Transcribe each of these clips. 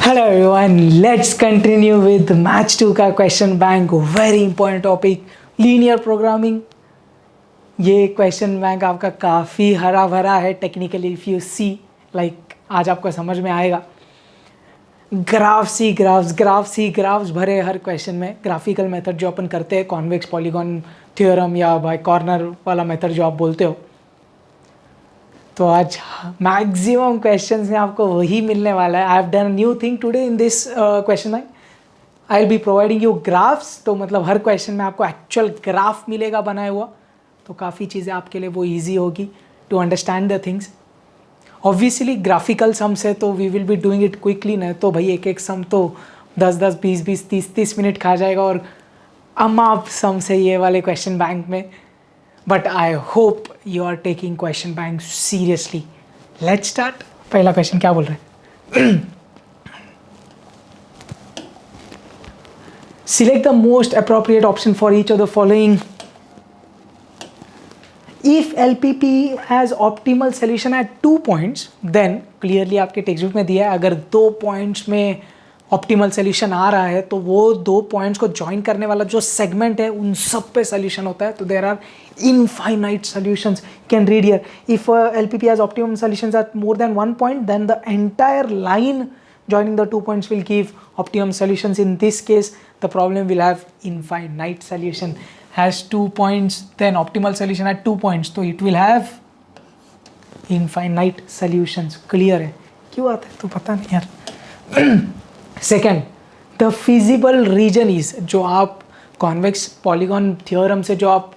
Hello everyone, let's continue with maths 2 का question bank. Very important topic, linear programming. ये question bank आपका काफ़ी हरा भरा है technically. If you see like आज आपको समझ में आएगा. ग्राफ्स ही ग्राफ्स भरे हर क्वेश्चन में. ग्राफिकल मेथड जो अपन करते हैं, कॉन्वेक्स पॉलीगॉन थ्योरम या बाय कॉर्नर वाला मेथड जो आप बोलते हो, तो आज मैक्सिमम क्वेश्चंस में आपको वही मिलने वाला है. आई have done new thing today in this question bank. I will be providing you graphs. तो मतलब हर क्वेश्चन में आपको एक्चुअल ग्राफ मिलेगा बनाया हुआ. तो काफ़ी चीज़ें आपके लिए वो ईजी होगी to understand the things. Obviously graphical sums है तो we will be doing it quickly. नहीं तो भाई एक एक सम तो 10-10, 20-20, 30-30 मिनट खा जाएगा. और आप सम्स है ये वाले क्वेश्चन बैंक में. But I hope you are taking question bank seriously. Let's start. पहला क्वेश्चन क्या बोल रहे हैं? Select the most appropriate option for each of the following. If LPP has optimal solution at 2 points, then clearly आपके text book में दिया है अगर 2 पॉइंट्स में ऑप्टिमल सोल्यूशन आ रहा है तो वो 2 पॉइंट्स को ज्वाइन करने वाला जो सेगमेंट है उन सब पे सोल्यूशन होता है. तो there are infinite solutions. You can read here. If LPP has optimum solutions at more than 1 point, then the entire line joining the 2 points will give optimum solutions. In this case, the problem will have infinite solution. Has 2 points, then optimal solution at 2 points. So it will have infinite solutions. Clear है? क्यों आता है तो पता नहीं यार. Second, the feasible region is, जो आप convex polygon theorem से जो आप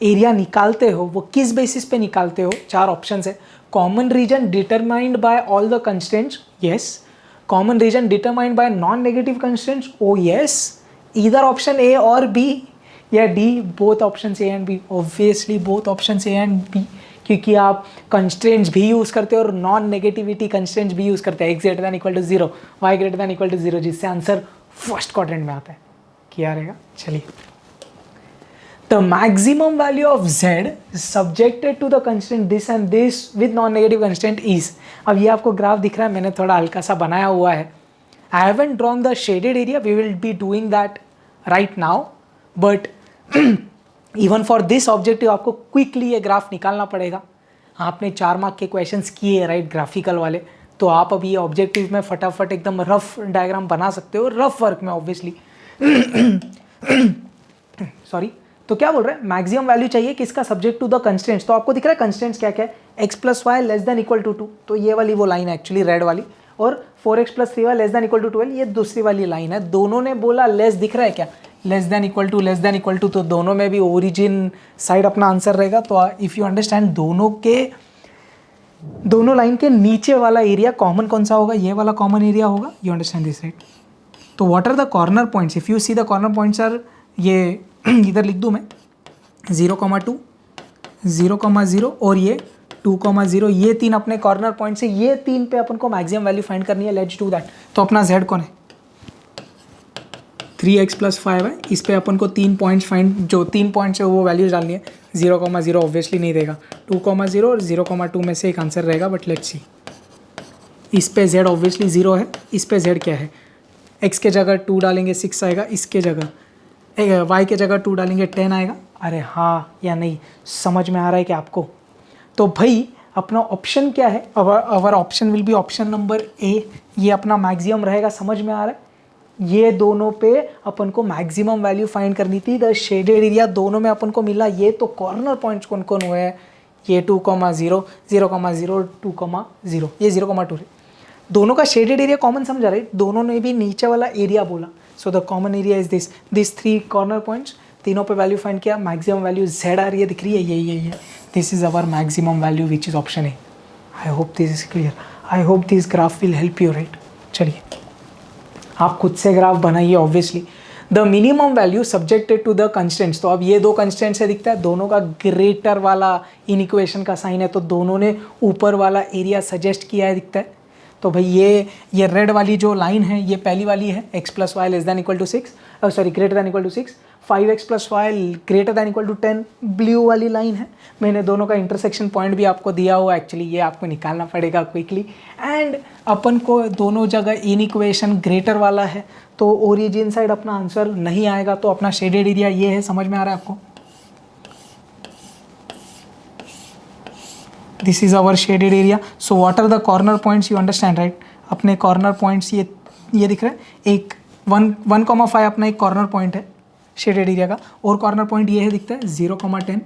एरिया निकालते हो वो किस बेसिस पे निकालते हो. 4 ऑप्शंस है. Common region determined by all the constraints, yes. Common region determined by non negative constraints, oh yes. Either option A और बी या D, both option A and B. Obviously both option A and B, क्योंकि आप constraints भी use करते हो और non negativity constraints भी use करते हैं. x greater than equal to 0, y greater than equal to 0, जिससे आंसर फर्स्ट क्वाड्रेंट में आता है. क्या रहेगा? चलिए. The maximum value of z subjected to the constraint this and this with non-negative constraint is. अब ये आपको ग्राफ दिख रहा है, मैंने थोड़ा हल्का सा बनाया हुआ है. I haven't drawn the shaded area. We will be doing that right now. But even for this objective आपको क्विकली ये ग्राफ निकालना पड़ेगा. आपने 4 मार्क के क्वेश्चंस किए राइट, ग्राफिकल वाले. तो आप अभी ये ऑब्जेक्टिव में फटाफट एकदम रफ डायग्राम बना सकते हो, रफ वर्क में ऑब्वियसली. सॉरी. तो क्या बोल रहे हैं? मैक्सिमम वैल्यू चाहिए किसका? Subject to the constraints. तो आपको दिख रहा है कंस्ट्रेंट्स क्या क्या है? x plus y less than equal to 2. तो ये वाली वो लाइन है एक्चुअली, रेड वाली. और 4x plus 3y less than equal to 12, ये दूसरी वाली लाइन है. दोनों ने बोला लेस, दिख रहा है क्या? Less than equal to, less than equal to. तो दोनों में भी ओरिजिन साइड अपना आंसर रहेगा. तो इफ़ यू अंडरस्टैंड, दोनों लाइन के नीचे वाला एरिया कॉमन कौन सा होगा? ये वाला कॉमन एरिया होगा. You understand this right? तो what are the corner points? If you see the corner points are, ये इधर लिख दूँ मैं, 0,2, 0,0 और ये 2,0. ये 3 अपने कॉर्नर पॉइंट्स है. ये 3 पे अपन को मैक्सिमम वैल्यू फाइंड करनी है. Let's do that. तो अपना z कौन है? 3x प्लस 5 है. इस पे अपन को 3 पॉइंट्स फाइंड, जो 3 पॉइंट्स है वो वैल्यूज डालनी है. 0,0 ऑब्वियसली नहीं देगा. 2,0 और 0,2 में से एक आंसर रहेगा. But let's see. इस पे z ऑब्वियसली 0 है. इस पे z क्या है? x के जगह 2 डालेंगे 6 आएगा. इसके जगह y के जगह 2 डालेंगे 10 आएगा. अरे हाँ या नहीं, समझ में आ रहा है कि आपको? तो भाई अपना ऑप्शन क्या है? Our option will be option number A. ये अपना मैक्सिमम रहेगा. समझ में आ रहा है? ये दोनों पे अपन को मैक्सिमम वैल्यू फाइंड करनी थी. द शेडेड एरिया दोनों में अपन को मिला. ये तो कॉर्नर पॉइंट्स कौन कौन हुए हैं? ये 2,0, 0,0, 2,0, ये 0,2 है. दोनों का शेडेड एरिया कॉमन समझा रहे. दोनों ने भी नीचे वाला एरिया बोला. So the common area is this 3 corner points. तीनों पे वैल्यू फाइंड किया. मैक्सिमम वैल्यू z आ रही है, दिख रही है, यही है. This is our maximum value which is option A. I hope this is clear. I hope this graph will help you right. चलिए आप खुद से ग्राफ बनाइए. Obviously the minimum value subjected to the constants. तो अब ये 2 constants से दिखता है. दोनों का ग्रेटर वाला इन इक्वेशन का साइन है. तो दोनों ने ऊपर वाला एरिया सजेस्ट किया है, दिखता है. तो भाई ये रेड वाली जो लाइन है ये पहली वाली है, x plus y less than equal to 6, sorry greater than equal to 6, 5x plus y greater than equal to 10 blue वाली लाइन है। मैंने दोनों का इंटरसेक्शन पॉइंट भी आपको दिया हुआ, एक्चुअली ये आपको निकालना पड़ेगा क्विकली। एंड अपन को दोनों जगह इन इक्वेशन ग्रेटर वाला है, तो ओरिजिन साइड अपना आंसर नहीं आएगा। तो अपना शेडेड एरिया ये है, समझ में आ रहा है आपको? This is our shaded area. So what are the corner points, you understand right? अपने कॉर्नर पॉइंट्स ये दिख रहा है, एक 1,5 अपना एक कॉर्नर पॉइंट है शेडेड एरिया का, और कॉर्नर पॉइंट ये है दिखता है 0,10,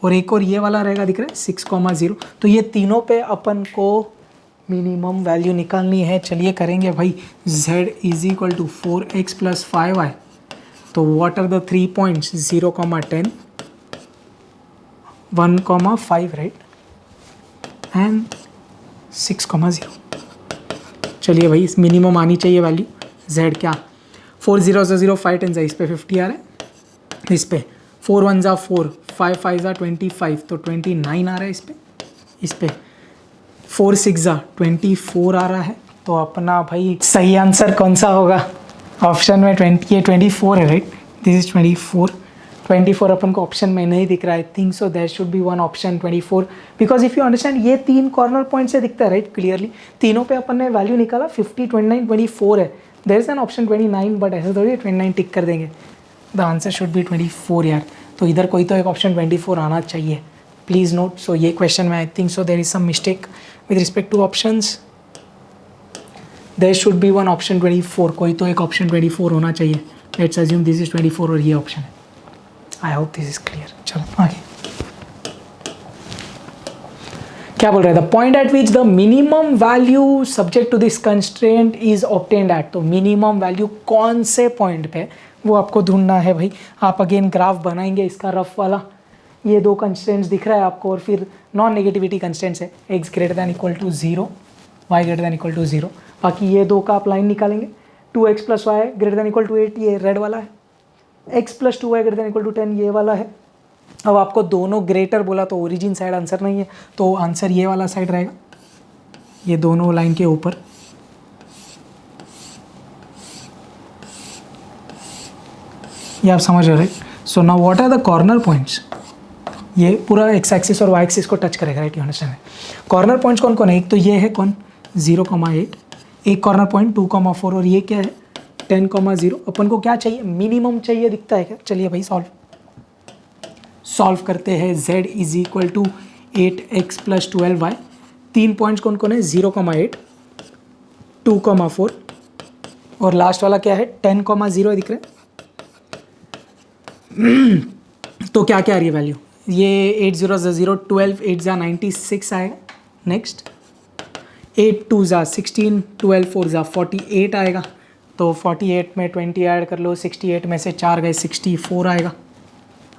और एक और ये वाला रहेगा दिख रहा है 6,0। तो ये तीनों पे अपन को मिनिमम वैल्यू निकालनी है। चलिए करेंगे भाई। z is equal to 4x plus 5y, तो what are the 3 points? 0,10, 1,5 right, and 6,0। चलिए भाई इस मिनिमम आनी चाहिए वैल्यू। z क्या? 4 0 0 5 10 इस पे 50 आ रहा है, इस पे 4 1 4, 5 5 25, तो 29 आ रहा है इस पे 4 6 24 आ रहा है। तो अपना भाई सही आंसर कौन सा होगा? ऑप्शन में 24 है राइट, दिस इज 24 अपन को ऑप्शन में नहीं दिख रहा है। Think so there should be one option 24, because if you understand ये 3 कॉर्नर पॉइंट से दिखता है राइट क्लियरली। तीनों पे अपन ने वैल्यू निकाला, 50 29 24 है। There is an option 29, but ऐसे थोड़ी 29 टिक कर देंगे। द आंसर शुड बी 24 यार। तो इधर कोई तो एक ऑप्शन 24 आना चाहिए, प्लीज़ नोट। सो ये क्वेश्चन में I think so there is some mistake with respect to options. There should be one option 24, कोई तो एक ऑप्शन 24 होना चाहिए। लेट्स अज्यूम दिस इज 24 और ये ऑप्शन है। I hope this is clear. चलो आगे क्या बोल रहे हैं? The point at which the minimum value subject to this constraint is obtained at. तो मिनिमम वैल्यू कौन से पॉइंट पे वो आपको ढूंढना है भाई। आप अगेन ग्राफ बनाएंगे इसका रफ वाला। ये 2 कंस्ट्रेंट्स दिख रहा है आपको, और फिर नॉन नेगेटिविटी कंस्ट्रेंट्स है, x greater than equal to 0, y greater than equal to 0। बाकी ये 2 का आप लाइन निकालेंगे। 2x plus y greater than equal to 8, ये रेड वाला है। x plus 2y greater than equal to 10, ये वाला है। अब आपको दोनों ग्रेटर बोला तो ओरिजिन साइड आंसर नहीं है, तो आंसर ये वाला साइड रहेगा, ये दोनों लाइन के ऊपर। ये आप समझ रहे हो? So now what are the corner points? ये पूरा x एक्सिस और y एक्सिस को टच करेगा right, you understand? Corner points कौन कौन है? एक तो ये है कौन 0,8, एक कॉर्नर पॉइंट 2,4, और ये क्या है 10,0। अपन को क्या चाहिए? मिनिमम चाहिए, दिखता है क्या? चलिए भाई सॉल्व करते हैं। z is equal to 8x plus 12y। 3 points कौन कौन है? 0,8, 2,4, और लास्ट वाला क्या है 10,0 दिख रहा है। तो क्या क्या आ रही है वैल्यू? ये 8 0 0 12, 8 96 आएगा। नेक्स्ट 8 2 16, 12 4 48 आएगा। तो 48 में 20 ऐड कर लो, 68 में से 4 गए 64 आएगा।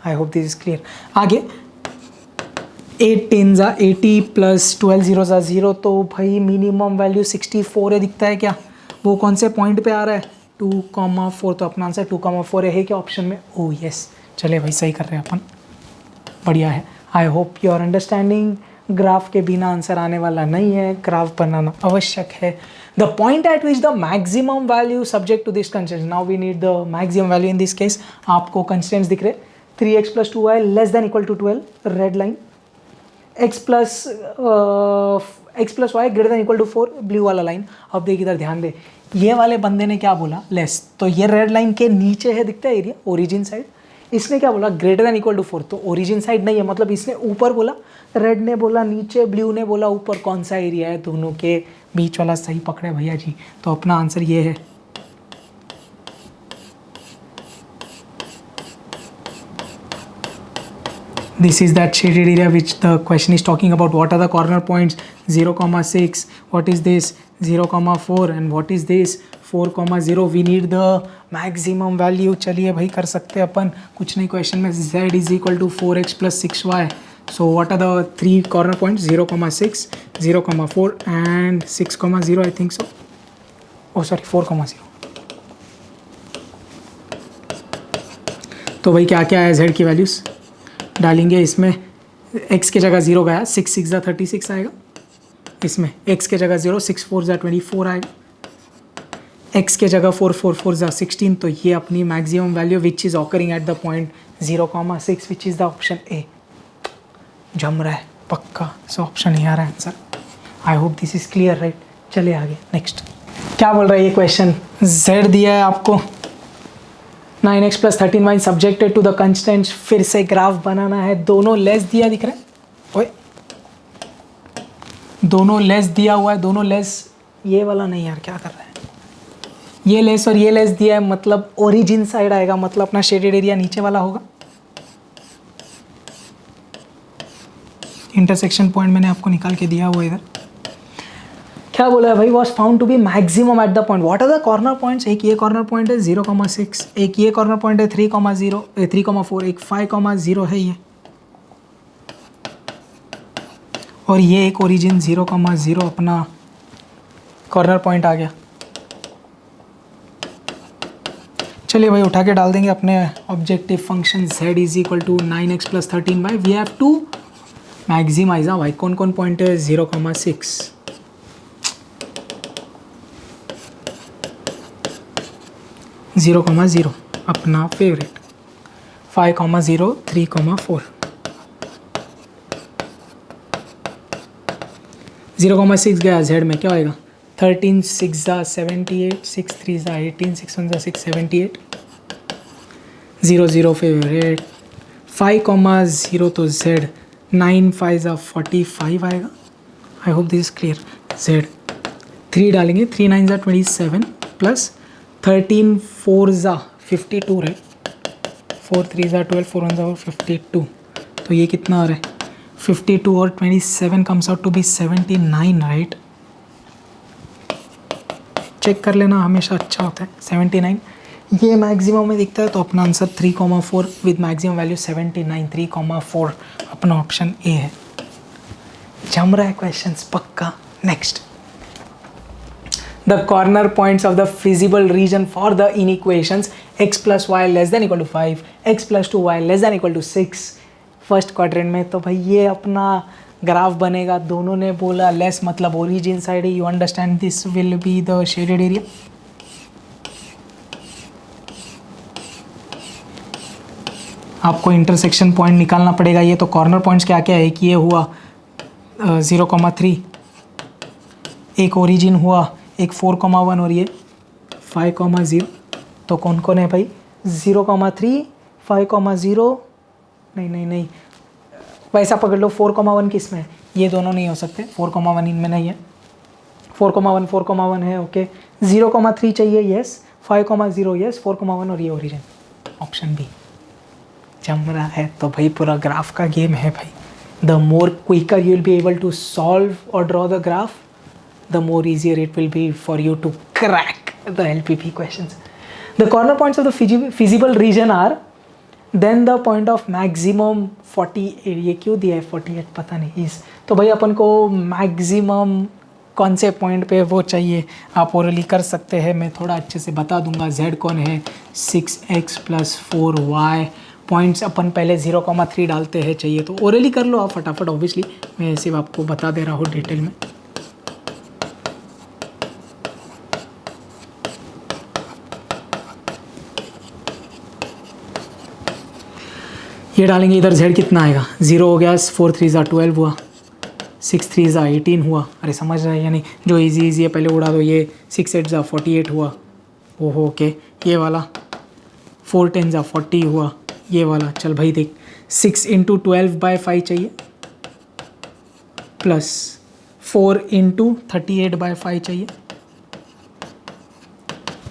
आई होप दिस इज क्लियर। आगे 8 10 80 प्लस 12 0 0, तो भाई मिनिमम वैल्यू 64 है, दिखता है क्या? वो कौन से पॉइंट पे आ रहा है? 2,4, तो अपना आंसर 2,4 है क्या ऑप्शन में? ओह यस, चले भाई सही कर रहे हैं अपन, बढ़िया है। I hope you are understanding. Graph के बिना आंसर आने वाला नहीं है, ग्राफ बनाना आवश्यक है। The point at which the maximum value subject to this constraint, now we need the maximum value in this case. आपको कंस्ट्रेंट्स दिख रहे 3x plus 2y less than equal to 12, red line, x plus y greater than equal to 4, blue वाला line. अब देख इधर ध्यान दे, ये वाले बंदे ने क्या बोला? लेस। तो ये रेड लाइन के नीचे है, दिखता है एरिया, ओरिजिन साइड। इसने क्या बोला? ग्रेटर देन इक्वल टू 4, तो ओरिजिन साइड नहीं है, मतलब इसने ऊपर बोला, रेड ने बोला नीचे, ब्लू ने बोला ऊपर। कौन सा एरिया है? दोनों के बीच वाला सही पकड़े भैया जी। तो अपना आंसर ये है। This is that shaded area which the question is talking about. What are the corner points? 0,6. What is this? 0,4. And what is this? 4,0. We need the maximum value. चलिए भाई कर सकते हैं अपन, कुछ नहीं क्वेश्चन में। z is equal to 4x plus 6y. So what are the 3 corner points? 0,6, 0,4 and 6,0 I think so. Oh sorry, 4,0. तो भाई क्या क्या है z की वैल्यूज़ डालेंगे इसमें। x की जगह 0 गया, 6 6 36 आएगा। इसमें x के जगह 0, 6 4 ज़ा 24 आएगा, x के जगह 4 4 4 ज़ा 16, तो ये अपनी maximum value which is occurring eight the point 0,6 which is the option A. जम रहा है पक्का, सो ऑप्शन ए आ रहा है answer. I hope this is clear right. चलिए आगे नेक्स्ट। क्या बोल रहा है ये क्वेश्चन, z दिया है आपको 9x + 13y subjected to the constants, फिर से ग्राफ बनाना है, दोनों लेस दिया दिख रहा है, ओए दोनों लेस दिया हुआ है, दोनों लेस, ये वाला नहीं यार क्या कर रहा है, ये लेस और ये लेस दिया है, मतलब ओरिजिन साइड आएगा, मतलब अपना शेडेड एरिया नीचे वाला होगा। इंटरसेक्शन पॉइंट मैंने आपको निकाल के दिया हुआ इधर। क्या बोला है भाई, was found to be maximum at the point, what are the corner points, एक ये कॉर्नर पॉइंट है 0,6, एक ये कॉर्नर पॉइंट है 3,4, एक 5,0 है ये, और ये एक ओरिजिन 0,0 अपना कॉर्नर पॉइंट आ गया। चलिए भाई उठा के डाल देंगे अपने objective function z is equal to 9x + 13y, we have to maximize. भाई कौन कौन पॉइंट है, 0,6, 0,0 अपना फेवरेट, 5,0, 3,4, 0,6 गया z में, क्या होएगा 13 6 ज़ा 78, 6 3 ज़ा 18, 6 1 ज़ा 6 78, 0 0 फेवरेट, 5,0 तो z, 9 5 ज़ा 45 आएगा। आई hope this is clear. z 3 डालेंगे, 3 9 ज़ा 27 प्लस 13 4 ज़ा 52 राइट, 4 3 ज़ा 12, 4 1 ज़ा 52, तो ये कितना आ रहा है 52 और 27 comes out to be 79 right. Check कर लेना हमेशा अच्छा होता है। 79 ये मैक्सिमम में दिखता है, तो अपना आंसर 3,4 विद मैक्सिमम वैल्यू 79, 3,4 अपना ऑप्शन ए है। जम रहा है क्वेश्चंस पक्का। Next, the corner points of the feasible region for the inequations x + y <= 5, x + 2y <= 6 first quadrant में। तो भाई ये अपना ग्राफ बनेगा, दोनों ने बोला लेस मतलब ओरिजिन साइड है, you understand this will be the shaded area. आपको इंटरसेक्शन पॉइंट निकालना पड़ेगा। ये तो कॉर्नर पॉइंट्स क्या क्या है, कि ये हुआ 0,3, एक ओरिजिन हुआ, एक 4,1 और ये 5,0। तो कौन कौन है भाई, 0,3, 5,0, नहीं वैसा पकड़ लो, 4,1 किस में है, ये दोनों नहीं हो सकते, 4,1 इनमें नहीं है, 4,1 है ओके, 0,3 चाहिए यस, 5,0 यस, 4,1 और ये ओरिजिन, ऑप्शन बी। जम रहा है तो भाई पूरा ग्राफ का गेम है भाई। The more quicker you will be able to solve और draw the graph, the more easier it will be for you to crack the LPP questions. The corner points of the feasible region are then the point of maximum 48, ये क्यों दिया है 48 पता नहीं इस, तो भाई अपन को मैक्सिमम कौन से पॉइंट पे वो चाहिए, आप ओरली कर सकते हैं, मैं थोड़ा अच्छे से बता दूंगा। z कौन है, 6x + 4y, पॉइंट्स अपन पहले 0,3 डालते हैं, चाहिए तो ओरली कर लो आप फटाफट, ऑब्वियसली मैं सिर्फ आपको बता दे रहा हूँ डिटेल में। ये डालेंगे इधर, z कितना आएगा, 0 हो गया, 4 3 ज़ा 12 हुआ, 6 3 ज़ा 18 हुआ, अरे समझ रहे हैं या नहीं, जो इजी है पहले उड़ा दो, ये 6 8 ज़ा 48 हुआ, ओहो ओके, ये वाला 4 10 ज़ा 40 हुआ, ये वाला चल भाई देख 6 × 12/5 चाहिए प्लस 4 × 38/5 चाहिए।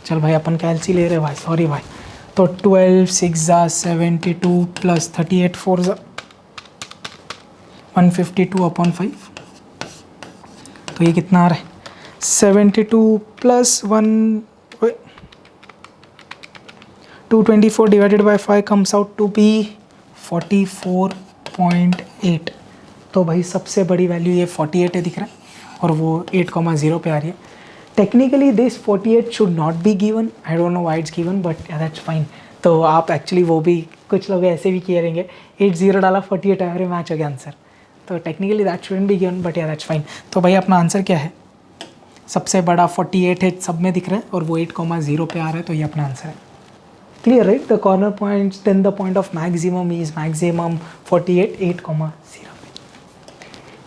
चल भाई अपन कैलसी ले रहे भाई, सॉरी भाई, तो 12 6 ज़ा 72 प्लस 38 4 ज़ा 152/5, तो ये कितना आ रहा है 72 plus 224 / 5 comes out to be 44.8। तो भाई सबसे बड़ी वैल्यू ये 48 है दिख रहा है, और वो 8,0 पे आ रही है। Technically this 48 should not be given, I don't know why it's given, but that's fine. तो आप एक्चुअली वो भी कुछ लोग ऐसे भी किए रहेंगे, 80 डाला 48 आया, मैच हो गया आंसर। तो technically that shouldn't be given, but या दैट्स फाइन। तो भाई अपना आंसर क्या है? सबसे बड़ा 48 है, सब में दिख रहा है, और वो 8,0 पे आ रहा है, तो ये अपना आंसर है। Clear right? The corner point then the point of maximum is maximum 48 8,0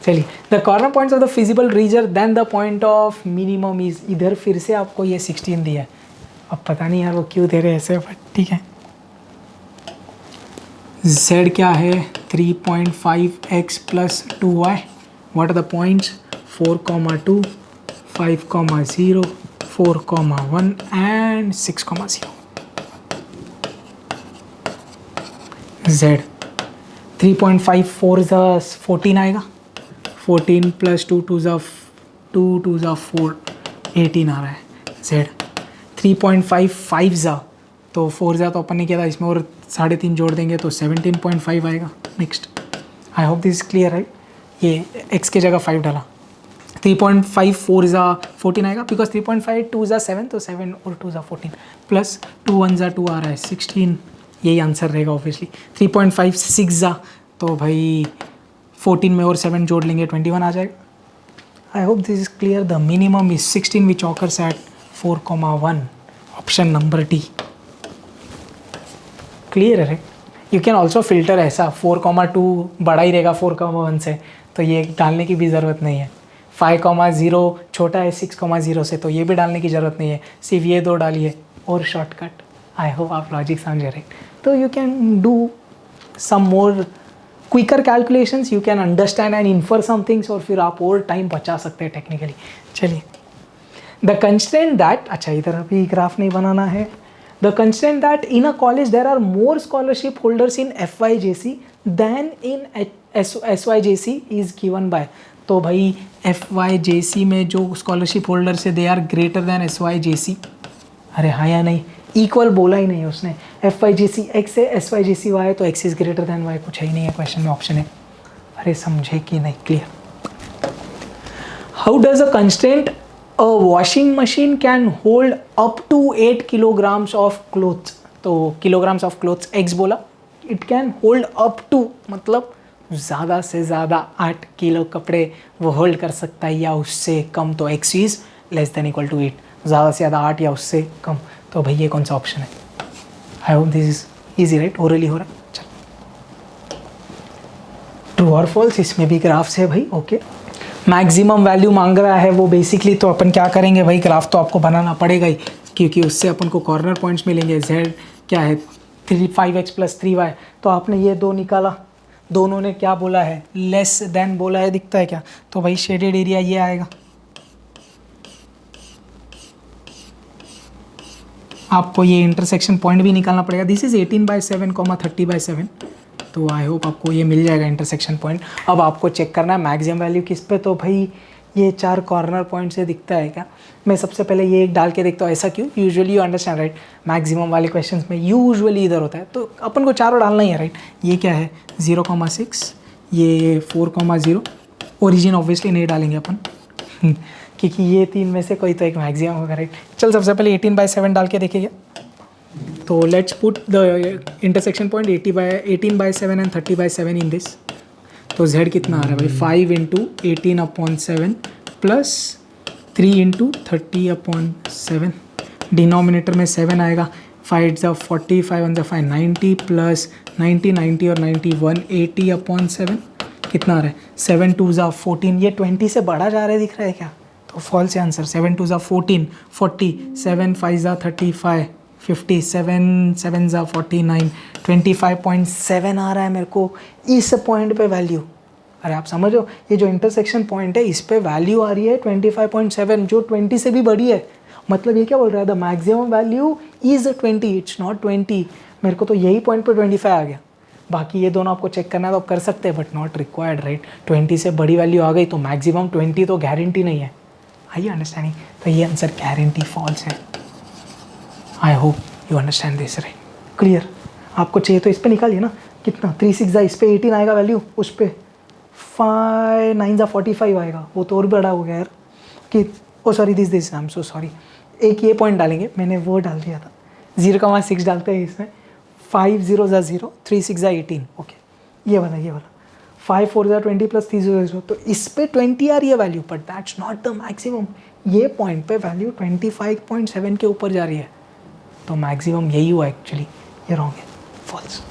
चलिए, the corner points of the feasible region then the point of minimum is, इधर फिर से आपको ये 16 दिया है। अब पता नहीं यार वो क्यों दे रहे हैं ऐसे, बट ठीक है। z क्या है? 3.5x + 2y। What are the points? 4,2, 5,0, 4,1 and 6,0। z 3.5 4 + 14 आएगा, 14 + 2 2 = 4, 18 आ रहा है। z 3.5 5 ज़ा, तो 4 ज़ा तो अपन ने किया था, इसमें और 3.5 जोड़ देंगे तो 17.5 आएगा। Next, I hope this is clear right? ये x की जगह 5 डाला, 3.5 4 ज़ा 14 आएगा, बिकॉज 3.5 2 ज़ा 7, तो 7 और 2 ज़ा 14, प्लस 2 1 ज़ा 2 आ रहा है 16, यही आंसर रहेगा ऑब्वियसली। 3.5 6 ज़ा, तो भाई 14 में और 7 जोड़ लेंगे 21 आ जाएगा। I hope this is clear. The minimum is 16 which occurs eight 4,1, option number D. Clear है? यू कैन ऑल्सो फिल्टर ऐसा, 4,2 बड़ा ही रहेगा 4,1 से, तो ये डालने की भी ज़रूरत नहीं है। 5,0 छोटा है 6,0 से, तो ये भी डालने की ज़रूरत नहीं है, सिर्फ ये दो डालिए और शॉर्टकट। आई होप आप लॉजिक समझ रहे। तो you can do some more quicker calculations, you can understand and infer some things, और फिर आप और टाइम बचा सकते हैं टेक्निकली। चलिए, द कंस्टेंट दैट, अच्छा इधर अभी ग्राफ नहीं बनाना है। The constant that in a college there are more scholarship holders in FYJC than in SYJC is given by. तो भाई FYJC में जो स्कॉलरशिप होल्डर्स है they are greater than SYJC। अरे हाँ या नहीं? इक्वल बोला ही नहीं है उसने। FYJC x है, SYJC y है, तो x is greater then y, कुछ है ही नहीं है क्वेश्चन में, ऑप्शन है। अरे समझे कि नहीं? Clear? How does a constant a washing machine can hold up to 8 kilograms of clothes? तो kilograms ऑफ क्लोथ्स x बोला, it can hold up to मतलब ज़्यादा से ज़्यादा 8 किलो कपड़े वो होल्ड कर सकता है या उससे कम, तो x is less than equal to 8, ज़्यादा से ज़्यादा 8 या उससे कम। तो भाई ये कौन सा ऑप्शन है? I hope this is easy right? Orally हो रहा है। चलो, ट्रू और फॉल्स, इसमें भी ग्राफ्स है भाई। ओके, मैक्सिमम वैल्यू मांग रहा है वो बेसिकली, तो अपन क्या करेंगे भाई, ग्राफ तो आपको बनाना पड़ेगा ही, क्योंकि उससे अपन को कॉर्नर पॉइंट्स मिलेंगे। z क्या है? 5x + 3y, तो आपने ये दो निकाला, दोनों ने क्या बोला है? लेस देन बोला है, दिखता है क्या? तो भाई शेडेड एरिया ये आएगा। आपको ये इंटरसेक्शन पॉइंट भी निकालना पड़ेगा। दिस इज़ 18/7, 30/7, तो आई होप आपको ये मिल जाएगा इंटरसेक्शन पॉइंट। अब आपको चेक करना है मैक्सिमम वैल्यू किस पे, तो भाई ये 4 कॉर्नर पॉइंट से दिखता है क्या? मैं सबसे पहले ये एक डाल के देखता हूँ, ऐसा क्यों? Usually you understand right, maximum वाले क्वेश्चंस में यूजुअली इधर होता है, तो अपन को चारों डालना ही है राइट। ये क्या है? 0,6, ये 4,0, ओरिजिन ऑब्वियसली नहीं डालेंगे अपन क्योंकि ये 3 में से कोई तो एक मैक्सिमम होगा राइट। चल सबसे पहले 18/7 डाल के देखेंगे, तो let's put the intersection point 18/7 and 30/7 in this. तो z कितना आ रहा है भाई? 5 × 18/7 प्लस 3 × 30/7, डिनोमिनेटर में 7 आएगा, 5 × 40, 5 × 5 90 प्लस 90 और 90 180/7, कितना आ रहा है? 7 × 2 = 14, ये 20 से बढ़ा जा रहा है, दिख रहा है क्या? तो फॉल्स आंसर। 7 × 2 = 14, 40, 7 × 5 = 35, 50, 7 × 7 = 49, 25.7 आ रहा है मेरे को इस पॉइंट पे वैल्यू। अरे आप समझो, ये जो इंटरसेक्शन पॉइंट है इस पे वैल्यू आ रही है 25.7, जो 20 से भी बड़ी है। मतलब ये क्या बोल रहा है? The maximum value is 20, it's not 20। मेरे को तो यही पॉइंट पे 25 आ गया। बाकी ये दोनों आपको चेक करना है तो आप कर सकते हैं, बट नॉट रिक्वायर्ड राइट। 20 से बड़ी वैल्यू आ गई तो मैक्सिमम 20 तो गारंटी नहीं है। आइए अंडरस्टैंडिंग, तो ये आंसर गारंटी फॉल्स है। I hope you understand this right. Clear? आपको चाहिए तो इस पर निकालिए ना, कितना 3 6 ज़ा, इस पर 18 आएगा वैल्यू, उस पर 5 9 ज़ा 45 आएगा, वो तो और बड़ा हो गया यार। कि oh sorry this I am so sorry, एक ये पॉइंट डालेंगे, मैंने वो डाल दिया था। 0,6 डालते हैं इसमें, 5 0 ज़ा 0, 3 6 ज़ा 18, ओके ये वाला 5 4 20 प्लस 3 0, तो इस पे 20 आ रही है value, but that's not the maximum. ये पॉइंट पे वैल्यू 25.7 के ऊपर जा रही है, तो मैक्सिमम यही हुआ एक्चुअली। ये रॉन्ग है, false.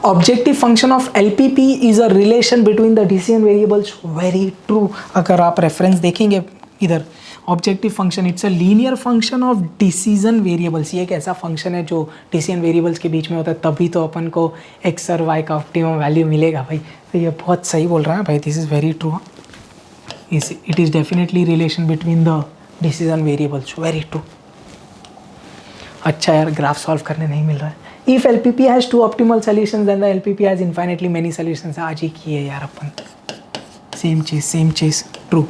Objective function of LPP is a relation between the decision variables, very true. अगर आप रेफरेंस देखेंगे इधर, objective function it's a linear function of decision variables. ये एक ऐसा फंक्शन है जो डिसीजन वेरिएबल्स के बीच में होता है, तभी तो अपन को एक्स और वाई का ऑप्टिमम वैल्यू मिलेगा भाई। तो ये बहुत सही बोल रहा है भाई, this is very true. It is definitely relation between the decision variables, very true. अच्छा यार, ग्राफ सॉल्व करने नहीं मिल रहा है। If LPP has 2 optimal solutions then the LPP has infinitely many solutions. आज ही किए यार अपन, सेम चीज़, true.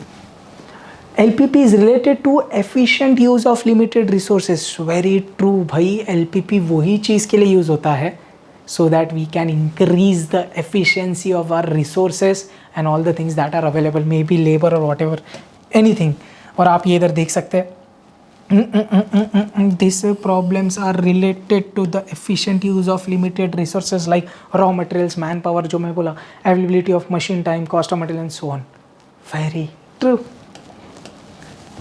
LPP is related to efficient use of limited resources, very true भाई। LPP वही चीज़ के लिए यूज़ होता है so that we can increase the efficiency of our resources and all the things that are available, maybe labor or whatever, anything। और आप ये इधर देख सकते हैं, these problems are related to the efficient use of limited resources like raw materials, manpower, जो मैं बोला, availability of machine time, cost of material and so on, very true।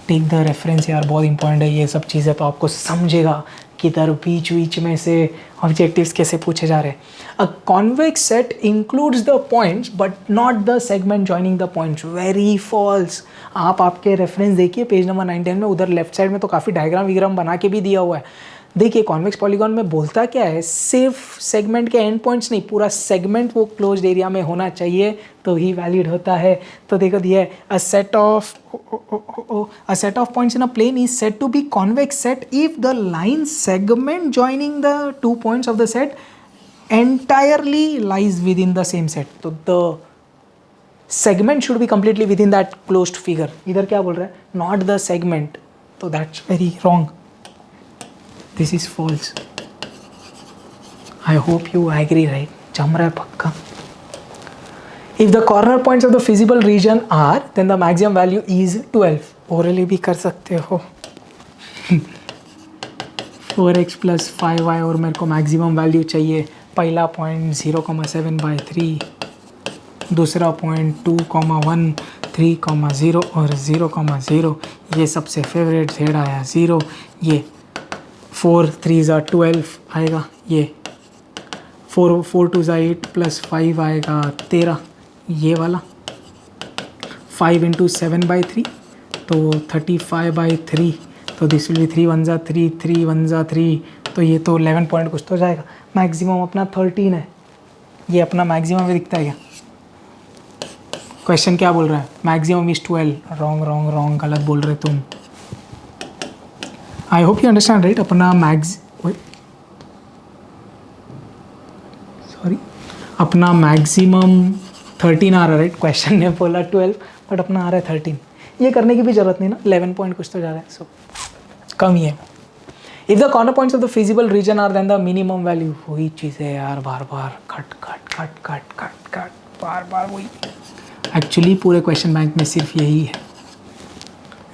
Take the reference यार, बहुत इंपॉर्टेंट है ये सब चीज़ें, तो आपको समझेगा कि इधर बीच में से ऑब्जेक्टिव्स कैसे पूछे जा रहे हैं। A convex set includes the points but not the segment joining the points, very false. आप आपके रेफरेंस देखिए पेज नंबर 9-10 में, उधर लेफ्ट साइड में तो काफ़ी डायग्राम विग्राम बना के भी दिया हुआ है। देखिए कॉन्वेक्स पॉलीगॉन में बोलता क्या है, सिर्फ सेगमेंट के एंड पॉइंट्स नहीं, पूरा सेगमेंट वो क्लोज्ड एरिया में होना चाहिए तो ही वैलिड होता है। तो देखो दिया है, a set of points in a plane is said to be convex set if the line segment joining the 2 points of the set entirely lies within the same set। तो the segment should be completely within that closed figure। इधर क्या बोल रहा है, not the segment, तो that's very wrong, this is false। I hope you agree, right? जम रहा है पक्का। If the corner points of the feasible region are, then the maximum value is 12। orally भी कर सकते हो 4x plus 5y, और मेरे को मैक्सिमम वैल्यू चाहिए। पहला पॉइंट 0,7/3, दूसरा पॉइंट 2,1, 3,0 और 0,0। ये सबसे फेवरेट जेड आया 0। ये 4 3 12 आएगा, ये 4 2 8 प्लस 5 आएगा 13, ये वाला 5 × 7/3 तो 35/3, तो दिस विल बी 3 1 3 3 1 3, तो ये तो 11 पॉइंट कुछ तो जाएगा। मैक्सिमम अपना 13 है, ये अपना मैक्सिमम में दिखता है क्या? क्वेश्चन क्या बोल रहा है, मैक्सिमम इज 12। रॉन्ग, गलत बोल रहे तुम। आई होप यू अंडरस्टैंड राइट। अपना अपना मैक्सिमम 13 आ रहा है राइट। क्वेश्चन ने बोला 12 बट अपना आ रहा है 13। ये करने की भी जरूरत नहीं ना, 11 पॉइंट कुछ तो जा रहा है, सो कम ही है। If the corner points of the feasible region are then the minimum value, वही चीज़ है यार, बार बार वही। एक्चुअली पूरे क्वेश्चन बैंक में सिर्फ यही है,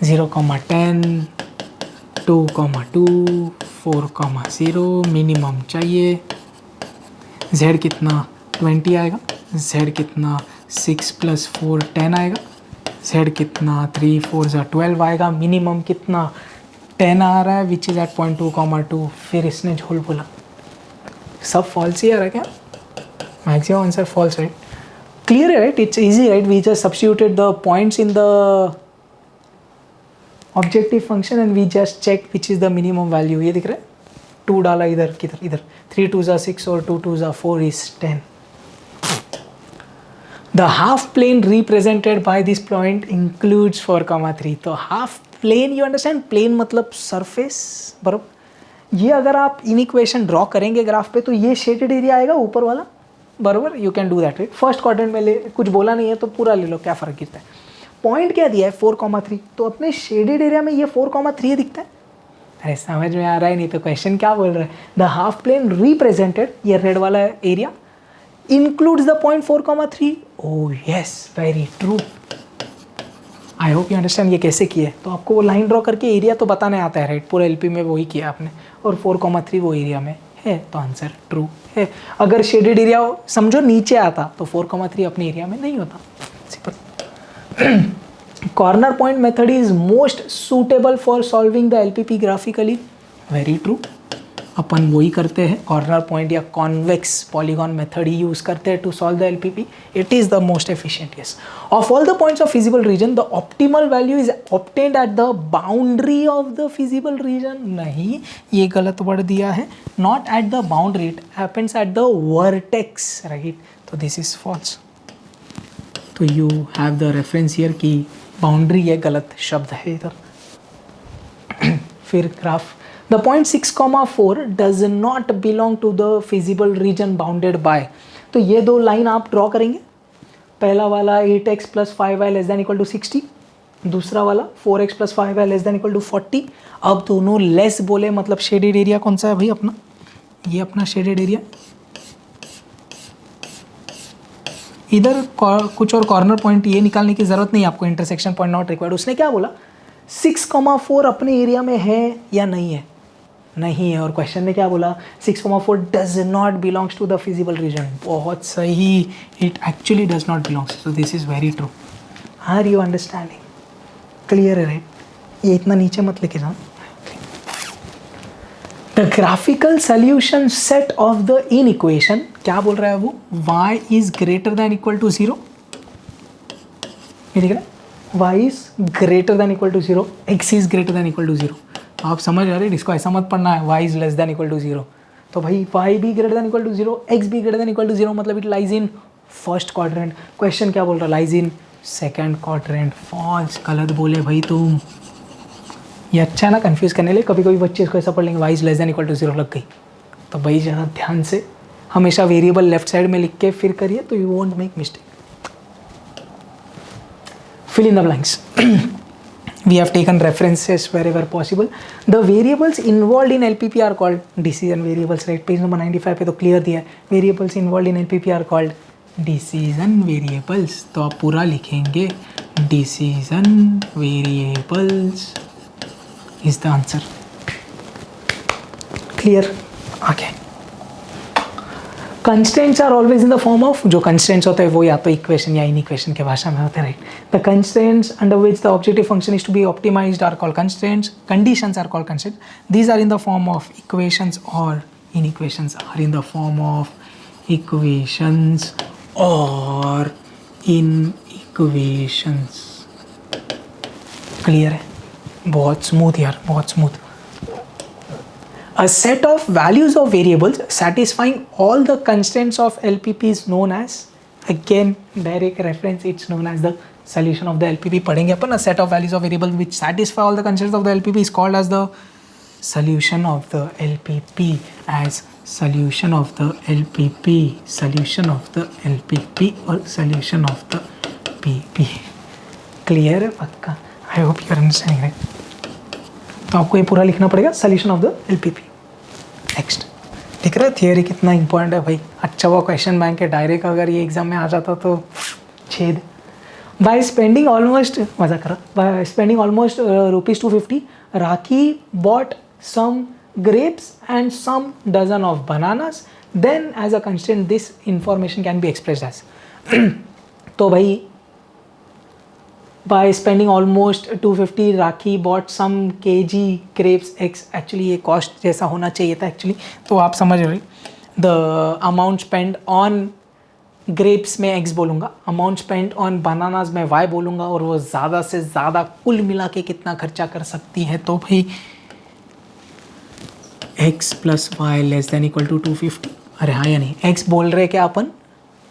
0,10 2,2 4,0 मिनिमम चाहिए। z कितना 20 आएगा, z कितना 6 + 4 10 आएगा, z कितना 3 4 12 आएगा। मिनिमम कितना 10 आ रहा है विच इज़ एट 0.2,2। फिर इसने झोल बोला, सब फॉल्स ही आ रहा है क्या? Maximum answer false right. Clear है right, it's easy right. We just substituted the points in the objective function and we just check which is the minimum value. ये दिख रहा है, 2 डाला इधर, किधर इधर, 3 2 6 और 2 2 4 is 10। The half plane represented by this point includes 4,3। तो half plane, you understand, plane मतलब सरफेस, बराबर। ये अगर आप इन इक्वेशन ड्रॉ करेंगे ग्राफ पे तो ये शेडेड एरिया आएगा ऊपर वाला, बराबर। You can do that right. First quadrant में ले, कुछ बोला नहीं है तो पूरा ले लो, क्या फ़र्क गिरता है। पॉइंट क्या दिया है 4,3, तो अपने शेडेड एरिया में ये 4,3 दिखता है। अरे समझ में आ रहा है नहीं तो क्वेश्चन क्या बोल रहा है, द हाफ प्लेन रिप्रेजेंटेड, ये रेड वाला area, includes the point 4,3। Oh yes, very true. I hope you understand ये कैसे किया है। तो आपको वो लाइन ड्रॉ करके एरिया तो बताने आता है राइट, पूरा एलपी में वही किया आपने, और 4,3 वो एरिया में है तो आंसर ट्रू है। अगर शेडेड एरिया समझो नीचे आता तो 4,3 अपने एरिया में नहीं होता, simple. Corner point method is most suitable for solving the LPP graphically, very true. अपन वही करते हैं, कॉर्नर पॉइंट या कॉन्वेक्स पॉलीगॉन मेथड ही यूज करते हैं to solve the LPP, it is the most efficient. Yes, of all the points of feasible region the optimal value is obtained at the boundary of the feasible region, नहीं ये गलत word दिया है, not at the boundary, it happens at the vertex, right, तो this is false. तो you have the reference here कि boundary ये गलत शब्द है इधर। फिर graph, the point 6,4 does not belong to the feasible region bounded by, तो ये दो लाइन आप ड्रॉ करेंगे, पहला वाला 8x + 5y ≤ 60, दूसरा वाला 4x + 5y ≤ 40। अब दोनों लेस बोले मतलब शेडेड एरिया कौन सा है भाई अपना, ये अपना शेडेड एरिया, इधर कुछ और कॉर्नर पॉइंट ये निकालने की ज़रूरत नहीं आपको, इंटरसेक्शन पॉइंट नॉट रिक्वायर्ड। उसने क्या बोला, 6,4 अपने एरिया में है या नहीं है, नहीं है, और क्वेश्चन ने क्या बोला, 6,4 does not belongs to the feasible region, बहुत सही, it actually does not belongs, so this is very true. Are you understanding, clear है राइट, ये इतना नीचे मत लेके जाओ। The graphical solution set of the inequation, क्या बोल रहा है वो, y is greater than equal to 0, ये दिख रहा है, y is greater than equal to 0, x is greater than equal to 0, तो आप समझ रहे हैं, इसको ऐसा मत पढ़ना है y is less than equal to 0, तो भाई y भी greater than equal to 0, x भी ग्रेटर दैन इक्वल टू 0, मतलब it lies in first quadrant. Question क्या बोल रहा है, lies in second quadrant, false, गलत बोले भाई तुम, ये अच्छा है ना कंफ्यूज करने लिए, कभी कभी बच्चे इसको ऐसा पढ़ लेंगे y is less than equal to 0 लग गई, तो भाई ज़रा ध्यान से हमेशा वेरिएबल लेफ्ट साइड में लिख के फिर करिए तो you won't make mistake. Fill in the blanks. We have taken references wherever possible. The variables involved in LPP are called decision variables, right? Page number 95 पे तो clear दिया है, variables involved in LPP are called decision variables, तो आप पूरा लिखेंगे decision variables is the answer. Clear? Okay. Constants are always in the form of, जो constants होते हैं वो या तो इक्वेशन या इन इक्वेशन के भाषा में होते हैं, right. The constraints under which the objective function is to be optimised are called constraints, conditions are called constraints, these are in the form of equations और inequations are in the form of equations और inequations. Clear है, बहुत smooth यार, बहुत smooth. A set of values of variables satisfying all the constraints of LPP is known as, again direct reference, it's known as the solution of the LPP. पढ़ेंगे अपन, a set of values of variables which satisfy all the constraints of the LPP is called as the solution of the LPP, as solution of the LPP, solution of the LPP और solution of the PP. Clear है पक्का? I hope you are understanding right. तो आपको ये पूरा लिखना पड़ेगा, solution of the LPP. Next, दिख रहा है थियरी कितना इंपॉर्टेंट है भाई, अच्छा हुआ क्वेश्चन बैंक है, डायरेक्ट अगर ये एग्जाम में आ जाता तो छेद। बाय स्पेंडिंग ऑलमोस्ट, मजा करा, by spending almost ₹250, Rakhi bought some grapes and some dozen of bananas, then as a constant this information can be expressed as तो भाई by spending almost 250 rakhi bought some kg grapes x, actually ये cost जैसा होना चाहिए था actually, तो आप समझ रहे, the amount spend on grapes में x बोलूँगा, अमाउंट स्पेंड ऑन बनानाज में y बोलूँगा, और वो ज़्यादा से ज़्यादा कुल मिला के कितना खर्चा कर सकती है, तो भाई x + y ≤ 250। अरे हाँ या नहीं, x बोल रहे क्या अपन,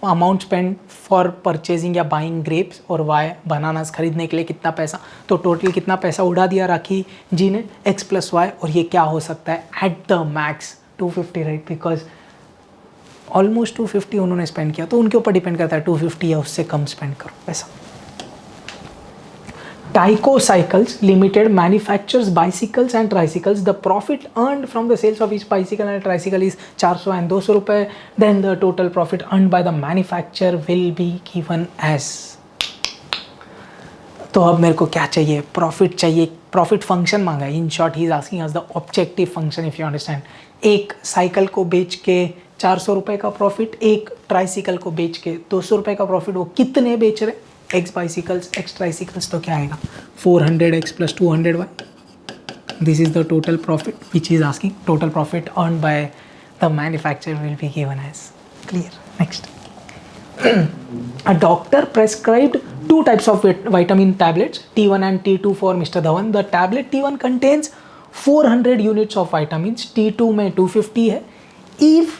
अमाउंट स्पेंड फॉर परचेजिंग या बाइंग ग्रेप्स, और वाई बनानास खरीदने के लिए कितना पैसा, तो टोटल कितना पैसा उड़ा दिया राखी जी ने, x + y, और ये क्या हो सकता है at the max 250, right, because almost 250 उन्होंने स्पेंड किया, तो उनके ऊपर डिपेंड करता है 250 या उससे कम स्पेंड करो पैसा। Tyco Cycles Limited manufactures bicycles and tricycles. The profit earned from the sales of each bicycle and tricycle is 400 and 200 रुपए. Then the total profit earned by the manufacturer will be given as. तो अब मेरे को क्या चाहिए, profit चाहिए, profit function मांगा है। In short he is asking us the objective function if you understand. एक साइकिल को बेच के 400 रुपये का प्रॉफिट, एक ट्राइसिकल को बेच के 200 रुपये का प्रॉफिट, वो कितने बेच रहे, एक्स बाइसिकल्स एक्स ट्राइसिकल्स, तो क्या आएगा 400x + 200y। This is the total profit which is asking, total profit earn by the manufacturer will be given as. Clear. Next, a doctor prescribed 2 types of vitamin tablets, T1 and T2 for Mr. Dhawan. The tablet T1 contains 400 units of vitamins, T2 में 250 है। If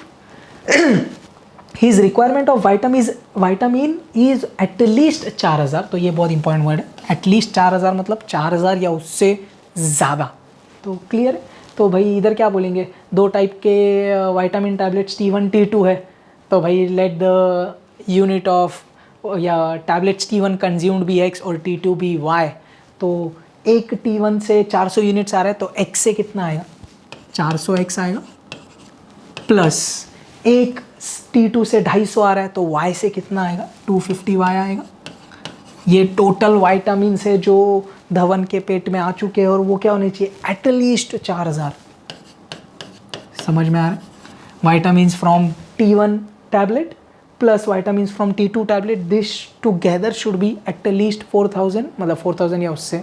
his requirement of vitamin is at least 4000, तो ये बहुत important word है, at least 4000 मतलब 4000 या उससे ज़्यादा। तो क्लियर है। तो भाई इधर क्या बोलेंगे, 2 टाइप के विटामिन टैबलेट्स T1 T2 है, तो भाई लेट द यूनिट ऑफ या टैबलेट्स T1 कंज्यूम्ड भी x और T2 भी y। तो एक T1 से 400 यूनिट्स आ रहा है, तो x से कितना आएगा, 400x आएगा, प्लस एक T2 से 250 आ रहा है, तो y से कितना आएगा, 250y आएगा। ये टोटल वाइटामिन से जो धवन के पेट में आ चुके हैं, और वो क्या होने चाहिए, एटलीस्ट 4000। समझ में आ रहा है। Vitamin from T1 tablet plus vitamins from T2 tablet, this together should be at least 4000, मतलब 4000 या उससे।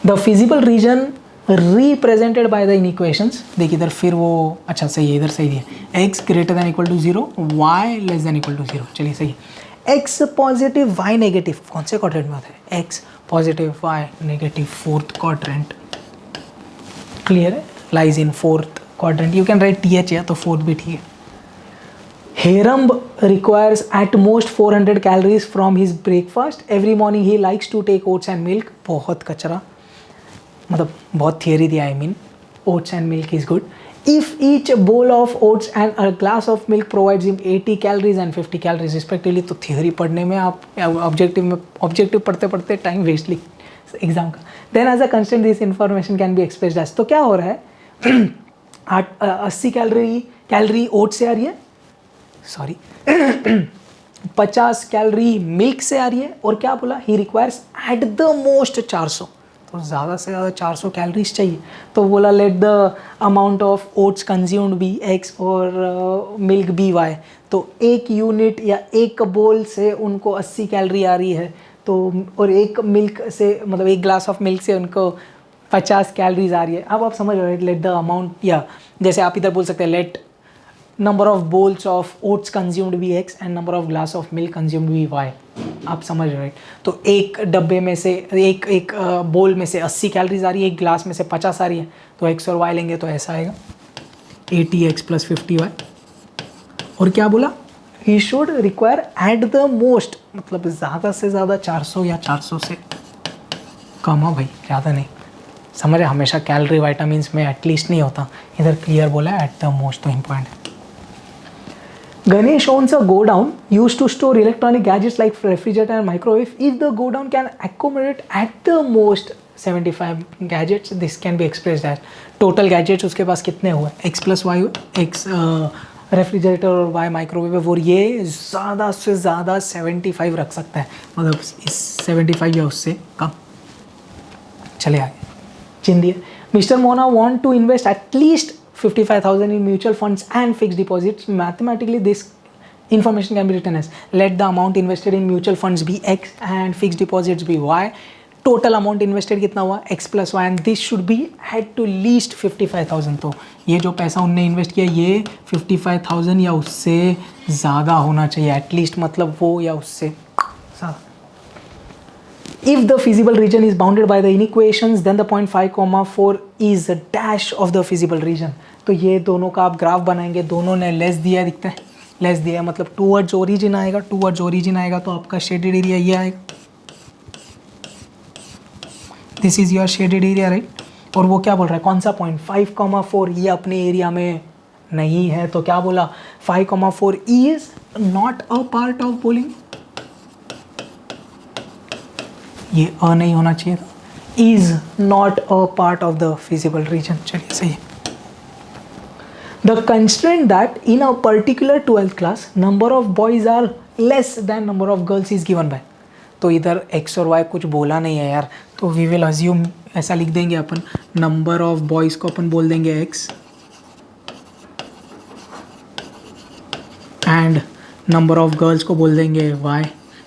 The feasible region represented by the inequations, देखिए इधर फिर वो अच्छा सही है, इधर सही है, x greater than equal to 0, y less than equal to 0। चलिए सही है। x पॉजिटिव y नेगेटिव कौन से क्वाड्रेंट में होता है, x positive y negative 4th quadrant. Clear है, lies in 4th quadrant, you can write TH या तो 4th भी ठीक है। Heramb requires at most 400 calories from his breakfast. Every morning he likes to take oats and milk. बहुत कचरा, मतलब बहुत थियरी दिया, I mean oats and milk is good. If each bowl of oats and a glass of milk provides him 80 calories and 50 calories respectively, तो theory पढ़ने में आप objective पढ़ते पढ़ते टाइम वेस्ट लिख एग्जाम का। Then as a constant this information can be expressed as, तो क्या हो रहा है 80 कैलोरी ओट से आ रही है, सॉरी 50 कैलोरी मिल्क से आ रही है, और क्या बोला, he requires at the most 400, तो ज़्यादा से ज़्यादा 400 कैलोरीज चाहिए। तो बोला let the amount of oats consumed be x और मिल्क बी y। तो एक यूनिट या एक बोल से उनको 80 कैलोरी आ रही है, तो और एक मिल्क से मतलब एक ग्लास ऑफ मिल्क से उनको 50 कैलोरीज आ रही है। अब आप समझ रहे हो, लेट द अमाउंट, या जैसे आप इधर बोल सकते हैं let number of bowls of oats consumed be x and number of glass of milk consumed be y। आप समझ रहे हो। तो एक डब्बे में से एक बोल में से 80 कैलोरीज आ रही है, एक ग्लास में से 50 आ रही है, तो x और y लेंगे तो ऐसा आएगा 80x + 50y। और क्या बोला, he should require at the most, मतलब ज़्यादा से ज़्यादा 400 या 400 से कम हो भाई, ज़्यादा नहीं। समझ रहे, हमेशा कैलोरी वाइटामिन्स में एटलीस्ट नहीं होता, इधर क्लियर बोला है एट द मोस्ट, तो इम्पॉर्टेंट है। Ganesh owns a godown used to store electronic gadgets like refrigerator and microwave. If the godown can accommodate at the most 75 gadgets, this can be expressed as total gadgets उसके पास कितने हुए, x + y हुए, x refrigerator और y microwave, और ये ज़्यादा से ज़्यादा 75 रख सकता है, मतलब इस 75 या उससे कम। चले आगे, चिंदी है। Mister Mona want to invest at least 55,000 in mutual funds and fixed deposits. Mathematically, this information can be written as let the amount invested in mutual funds be x and fixed deposits be y. Total amount invested कितना हुआ, x + y, and this should be at least 55,000। तो ये जो पैसा उनने invest किया ये 55,000 या उससे ज़्यादा होना चाहिए, एटलीस्ट मतलब वो या उससे ज़्यादा। If the feasible region is bounded by the inequations, then the point 5,4 is a dash of the feasible region। तो ये दोनों का आप ग्राफ बनाएंगे, दोनों ने लेस दिया दिखता है, लेस दिया मतलब टूवर्ड्स ओरिजिन आएगा, टूवर्ड्स ओरिजिन आएगा तो आपका शेडेड एरिया ये आएगा, this is your shaded area right. और वो क्या बोल रहा है, कौन सा पॉइंट 5,4 ये अपने एरिया में नहीं है, तो क्या बोला 5,4 is not a part of बोलिंग, ये अ नहीं होना चाहिए था, is not a part of the feasible region. चलिए सही है। The constraint that in a particular 12th class number of boys are less than number of girls is given by. तो इधर एक्स और वाई कुछ बोला नहीं है यार, तो वी विल अज्यूम ऐसा लिख देंगे अपन, नंबर ऑफ बॉयज़ को अपन बोल देंगे x and number of girls को बोल देंगे वाई।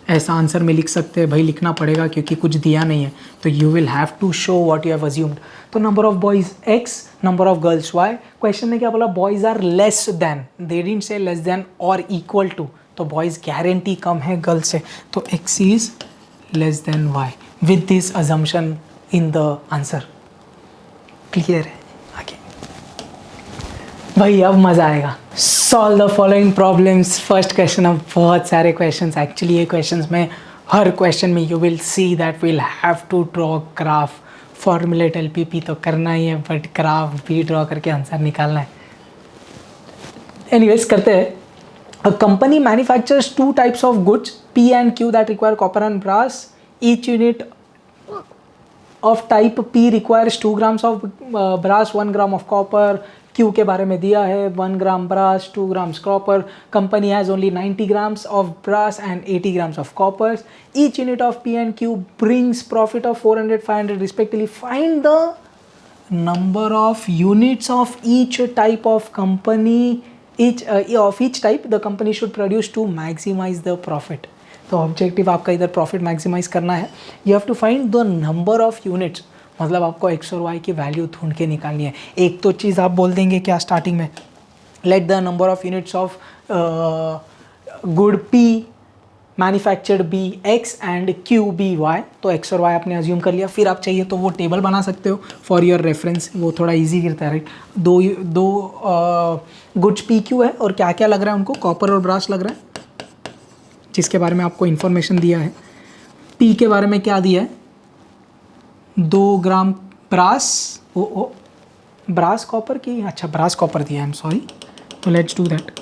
ऐसा आंसर में लिख सकते हैं, भाई लिखना पड़ेगा क्योंकि कुछ दिया नहीं है, तो you will have to show what you have assumed. तो number of boys x, number of girls y. Question में क्या बोला, boys are less than, they didn't say less than और इक्वल टू, तो बॉयज़ गारंटी कम है girls से, तो x is less than y with this assumption in the answer. Clear है आगे भाई, अब मज़ा आएगा। Solve the following problems. First question, अब बहुत सारे क्वेश्चंस, एक्चुअली ये क्वेश्चंस में हर क्वेश्चन में you will see that will have to draw graph. Formulate LPP तो करना ही है, बट ग्राफ भी ड्रॉ करके आंसर निकालना है। एनीवेज करते हैं। A company manufactures two types of goods, P and Q, that require copper and brass. Each unit of type P requires 2 grams of brass, 1 gram of copper. Q के बारे में दिया है 1 gram brass, 2 grams copper. Company has only 90 grams of brass and 80 grams of copper. Each unit of P and Q brings profit of 400, 500 respectively. Find the number of units of each type of company. Each type the company should produce to maximize the profit. तो objective आपका इधर profit maximize करना है। You have to find the number of units, मतलब आपको x और Y की value ढूंढ के निकालनी है। एक तो चीज़ आप बोल देंगे क्या स्टार्टिंग में, let the number of units of good P manufactured be x and Q be y. तो एक्स और वाई आपने अज्यूम कर लिया। फिर आप चाहिए तो वो टेबल बना सकते हो फॉर योर रेफरेंस, वो थोड़ा इजी गिरता है, राइट। दो गुड्स पी क्यू है और क्या क्या लग रहा है उनको, कॉपर और ब्रास लग रहा है, जिसके बारे में आपको इन्फॉर्मेशन दिया है। पी के बारे में क्या दिया है, 2 ग्राम ब्रास, ब्रास कॉपर की, अच्छा ब्रास कॉपर दिया है, आई एम सॉरी, तो लेट्स डू दैट।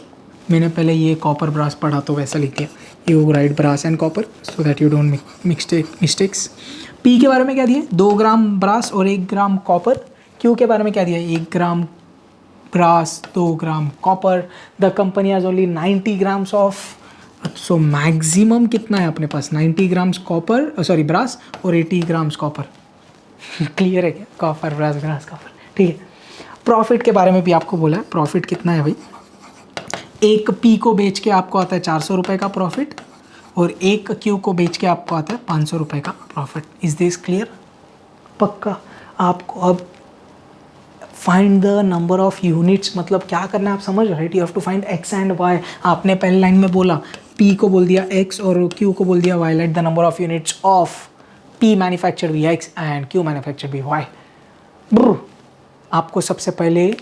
मैंने पहले ये कॉपर ब्रास पढ़ा तो वैसा लिख दिया, you write brass and copper so that you don't mistakes. P के बारे में क्या दिया, 2 ग्राम ब्रास और 1 ग्राम कॉपर। क्यू के बारे में क्या दिया, 1 gram brass, 2 gram copper. The company has only 90 grams of, so maximum कितना है अपने पास, 90 ग्राम्स कॉपर, सॉरी ब्रास और 80 ग्राम्स कॉपर। क्लियर है क्या, कॉपर ब्रास ब्रास कॉपर, ठीक है। प्रॉफिट के बारे में भी आपको बोला है, प्रॉफिट कितना है भाई, एक पी को बेच के आपको आता है 400 रुपये का प्रॉफिट और एक क्यू को बेच के आपको आता है 500 रुपये का प्रॉफिट। Is this clear? पक्का। आपको अब find the number of units, मतलब क्या करना है आप समझ रहे, you have to find x and y. आपने पहले लाइन में बोला पी को बोल दिया एक्स और क्यू को बोल दिया y. Let the number of units of P manufactured be x and Q manufactured be y. आपको सबसे पहले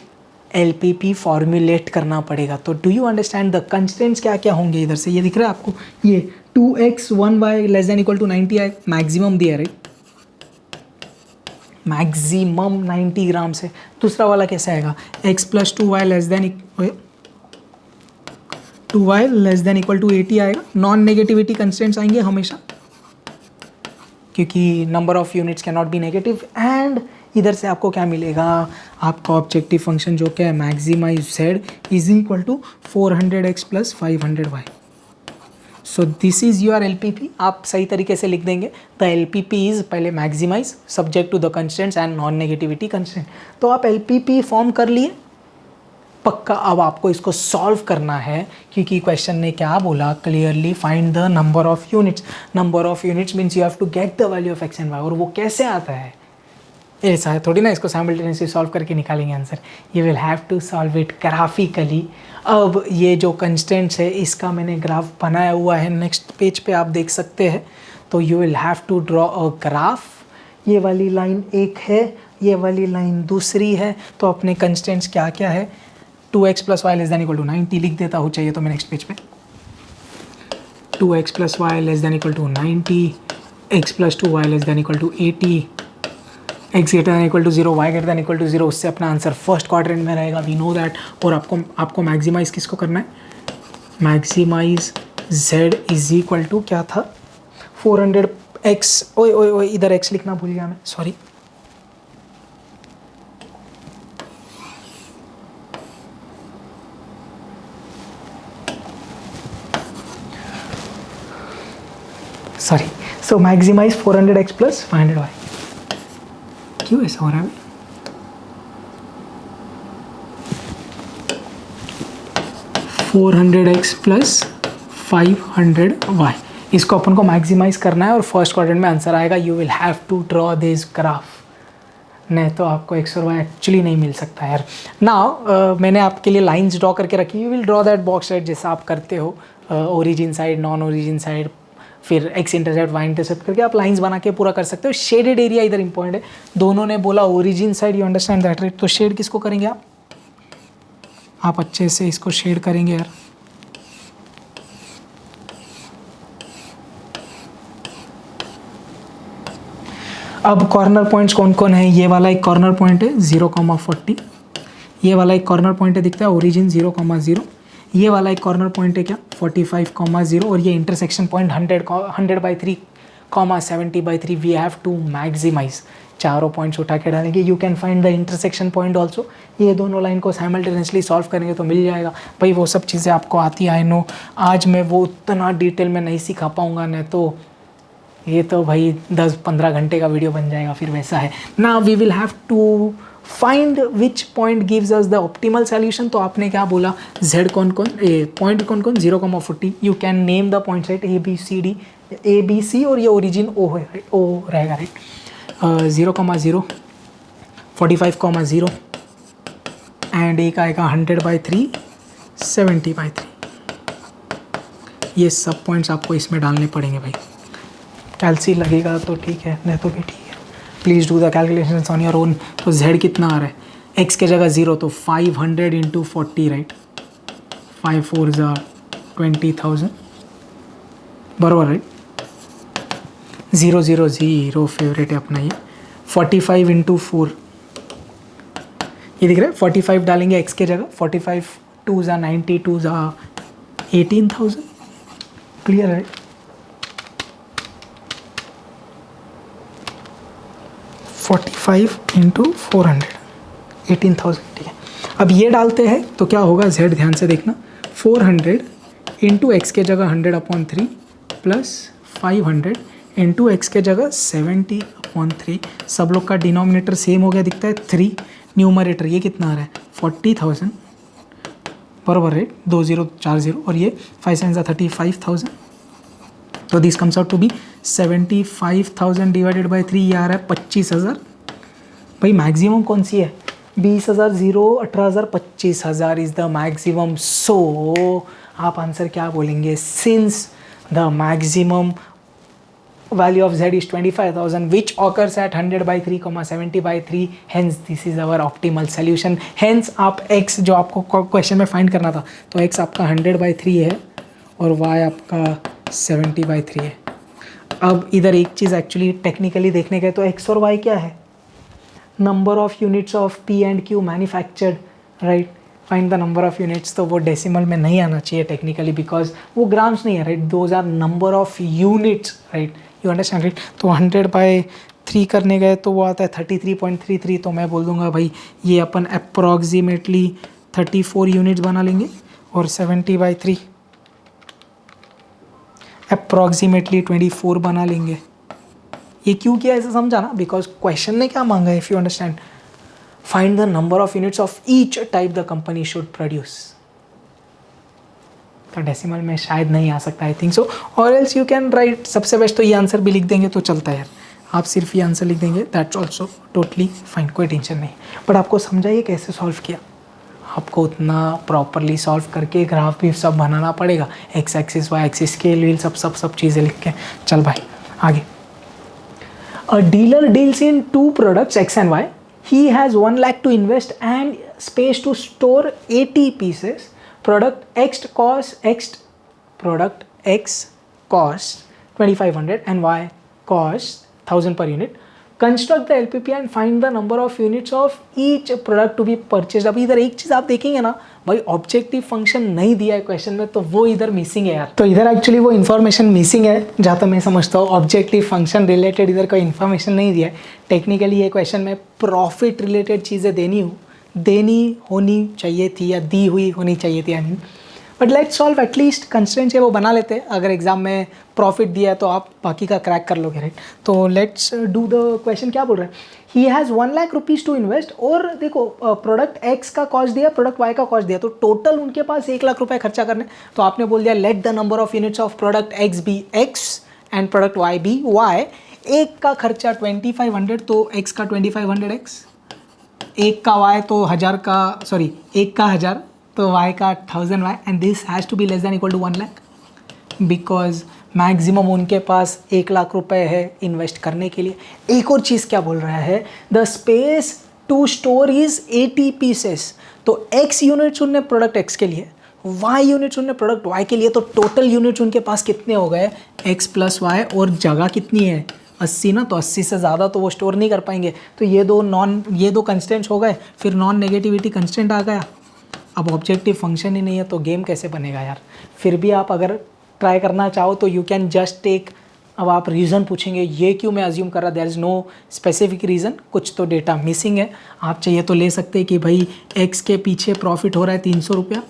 LPP फॉर्मुलेट करना पड़ेगा। तो do you understand the constants क्या क्या होंगे, इधर से ये दिख रहा है आपको, ये 2x 1y less than equal to 90 है, मैक्सिमम दिया, राइट, मैक्सिमम 90 ग्राम से। दूसरा वाला कैसे आएगा, x plus 2y less than 2y less than equal to 80 आएगा। नॉन नेगेटिविटी कंस्टेंट्स आएंगे हमेशा, क्योंकि number of units can not be negative. And इधर से आपको क्या मिलेगा, आपका ऑब्जेक्टिव फंक्शन जो क्या है, maximize z is equal to 400x plus 500y। So this is your LPP। आप सही तरीके से लिख देंगे, द LPP इज पहले maximize subject to the constants and non negativity constant. तो आप LPP फॉर्म कर लिए पक्का। अब आपको इसको सॉल्व करना है, क्योंकि क्वेश्चन ने क्या बोला clearly, find the number of units. Number of units means you have to get the value of x and y. और वो कैसे आता है, ऐसा है थोड़ी ना इसको साइमल्टेनियसली सॉल्व करके निकालेंगे answer, you will have to solve it graphically. अब ये जो कंस्टेंट्स है इसका मैंने ग्राफ बनाया हुआ है, नेक्स्ट पेज पे आप देख सकते हैं। तो you will have to draw a graph. ये वाली लाइन एक है, ये वाली लाइन दूसरी है। तो अपने कंस्टेंट्स क्या क्या है, 2x plus y less than equal to 90 लिख देता हूँ, चाहिए तो मैं नेक्स्ट पेज पे 2x plus y less than equal to 90, x plus 2y less than equal to 80, x greater than equal to 0, y greater than equal to 0। उससे अपना answer first quadrant में रहेगा, वी नो दैट। और आपको maximise किसको करना है, maximize z is equal to क्या था, 400x, ओए इधर x लिखना भूल गया मैं, सॉरी। सॉरी, सो मैक्सिमाइज 400x प्लस 500y। क्यों ऐसा हो रहा है? 400x प्लस 500y, इसको अपन को मैक्सिमाइज करना है और फर्स्ट क्वाड्रेंट में आंसर आएगा। You will have to draw this graph, नहीं तो आपको x और y एक्चुअली नहीं मिल सकता यार। नाउ मैंने आपके लिए लाइंस ड्रॉ करके रखी, you will draw that box right, जैसा आप करते हो origin side, non origin side, फिर x इंटरसेप्ट y इंटरसेप्ट करके आप लाइंस बना के पूरा कर सकते हो। शेडेड एरिया इधर इंपॉर्टेंट है, दोनों ने बोला origin side, you understand that right. तो शेड किसको करेंगे आप अच्छे से इसको शेड करेंगे यार। अब कॉर्नर पॉइंट्स कौन कौन है? ये वाला एक कॉर्नर पॉइंट है 0,40, ये वाला एक कॉर्नर पॉइंट है दिखता है ओरिजिन 0,0, ये वाला एक कॉर्नर पॉइंट है क्या 45,0, और ये intersection point 100/3, 70/3। We have to maximize, चारों पॉइंट्स उठा के डालेंगे। You can find the intersection point also, ये दोनों लाइन को साइमल्टेनियसली सॉल्व करेंगे तो मिल जाएगा भाई। वो सब चीज़ें आपको आती है, आई नो। आज मैं वो उतना डिटेल में नहीं सिखा पाऊँगा, नहीं तो ये तो भाई 10-15 घंटे का वीडियो बन जाएगा, फिर वैसा है ना। We will have to find which point gives us the optimal solution. तो आपने क्या बोला, z कौन कौन, पॉइंट कौन कौन 0,40, you can name the points right, A B C, और ये ओरिजिन ओ है, ओ रहेगा राइट। 0,0, 45,0 एंड एक आएगा 100/3, 70/3। ये सब पॉइंट्स आपको इसमें डालने पड़ेंगे भाई। कैलसी लगेगा तो ठीक है, नहीं तो भी ठीक है। Please do the calculations on your own. तो z कितना आ रहा है, x के जगह 0, तो 500 × 40 राइट, 5 4 20,000 बराबर राइट। 0 0 0 फेवरेट है अपना ये। 45 × 4, ये दिख रहा है 45 डालेंगे x के जगह, 45 2 90, 2 18,000, क्लियर है। 45 × 400, 18,000, ठीक है। अब ये डालते हैं तो क्या होगा, z ध्यान से देखना, 400 × x के जगह 100/3 प्लस 500 × x के जगह 70/3। सब लोग का डिनोमिनेटर सेम हो गया दिखता है 3, न्यूमरेटर ये कितना आ रहा है 40,000 बराबर राइट, 2 0 4 0, और ये 5 7 35,000। तो this comes out to be 75,000 divided by 3, ये आ रहा है 25,000। भाई मैक्सिमम कौन सी है, 20,000, 0, 18,000, 25,000 इज द मैक्सिमम। सो आप आंसर क्या बोलेंगे, since the maximum value of z is 25,000 which occurs at 100/3, 70/3, hence this is our optimal solution। hence आप x जो आपको क्वेश्चन में फाइंड करना था, तो x आपका 100/3 है और y आपका 70/3 है। अब इधर एक चीज़ एक्चुअली टेक्निकली देखने गए तो x और y क्या है, number of units of p and q manufactured right. Find the number of units, तो वो डेसिमल में नहीं आना चाहिए टेक्निकली, बिकॉज वो ग्राम्स नहीं है right, those are number of units right, you understand right. तो 100/3 करने गए तो वो आता है 33.33, तो मैं बोल दूंगा भाई ये अपन अप्रॉक्सीमेटली 34 यूनिट्स बना लेंगे, और 70/3 अप्रॉक्सीमेटली 24 बना लेंगे। ये क्यों किया ऐसा समझा ना, बिकॉज क्वेश्चन ने क्या मांगा है, if you understand, find the number of units of each type the company should produce. तो डेसिमल में शायद नहीं आ सकता, आई थिंक सो, और एल्स यू कैन राइट, सबसे बेस्ट तो ये आंसर भी लिख देंगे तो चलता है यार, आप सिर्फ ये आंसर लिख देंगे, दैट्स ऑल्सो टोटली फाइन, कोई टेंशन नहीं। बट आपको समझाइए कैसे सॉल्व किया, आपको उतना प्रॉपरली सॉल्व करके ग्राफ भी सब बनाना पड़ेगा, x axis y axis scale व्हील सब चीज़ें लिख के। चल भाई आगे। A dealer deals in 2 products x and y. He has 1 lakh to invest and space to store 80 pieces. Product X costs 2,500 and Y costs 1,000 per unit. Construct the LPP and find the number of units of each product to be purchased. अभी इधर एक चीज़ आप देखेंगे ना भाई, objective function नहीं दिया है क्वेश्चन में, तो वो इधर मिसिंग है यार। तो इधर एक्चुअली वो इन्फॉर्मेशन मिसिंग है, जहाँ तक मैं समझता हूँ ऑब्जेक्टिव फंक्शन रिलेटेड इधर कोई इन्फॉर्मेशन नहीं दिया है। टेक्निकली ये क्वेश्चन में प्रॉफिट रिलेटेड चीज़ें देनी होनी चाहिए थी, या दी हुई होनी चाहिए थी, I mean but let's solve at least constraints है वो बना लेते हैं, अगर एग्जाम में प्रॉफिट दिया है तो आप बाकी का क्रैक कर लोगे, राइट। तो लेट्स डू द क्वेश्चन। क्या बोल रहा है, he has 1 lakh rupees to invest, और देखो प्रोडक्ट एक्स का कॉस्ट दिया, प्रोडक्ट वाई का कॉस्ट दिया, तो टोटल उनके पास 1 लाख रुपए खर्चा करने। तो आपने बोल दिया let the number of units of product x be x and product y be y. एक का खर्चा 2500, तो एक्स का 2500 एक्स, एक का वाई तो 1000 का, सॉरी एक का 1000 तो वाई का 1000 y, and this has to be less than equal to 1 lakh, because maximum उनके पास 1 लाख रुपए है इन्वेस्ट करने के लिए। एक और चीज़ क्या बोल रहा है, the space to store is 80 pieces, तो x यूनिट्स उनने प्रोडक्ट x के लिए, y यूनिट्स उनने प्रोडक्ट y के लिए, तो टोटल यूनिट्स उनके पास कितने हो गए, x प्लस वाई, और जगह कितनी है 80 ना, तो 80 से ज़्यादा तो वो स्टोर नहीं कर पाएंगे। तो ये दो कंस्टेंट्स हो गए, फिर नॉन नेगेटिविटी कंस्टेंट आ गया। अब ऑब्जेक्टिव फंक्शन ही नहीं है तो गेम कैसे बनेगा यार। फिर भी आप अगर ट्राई करना चाहो तो यू कैन जस्ट टेक, अब आप रीज़न पूछेंगे ये क्यों मैं अज्यूम कर रहा, there is no specific reason, कुछ तो डेटा मिसिंग है। आप चाहिए तो ले सकते हैं कि भाई एक्स के पीछे प्रॉफिट हो रहा है 300 रुपया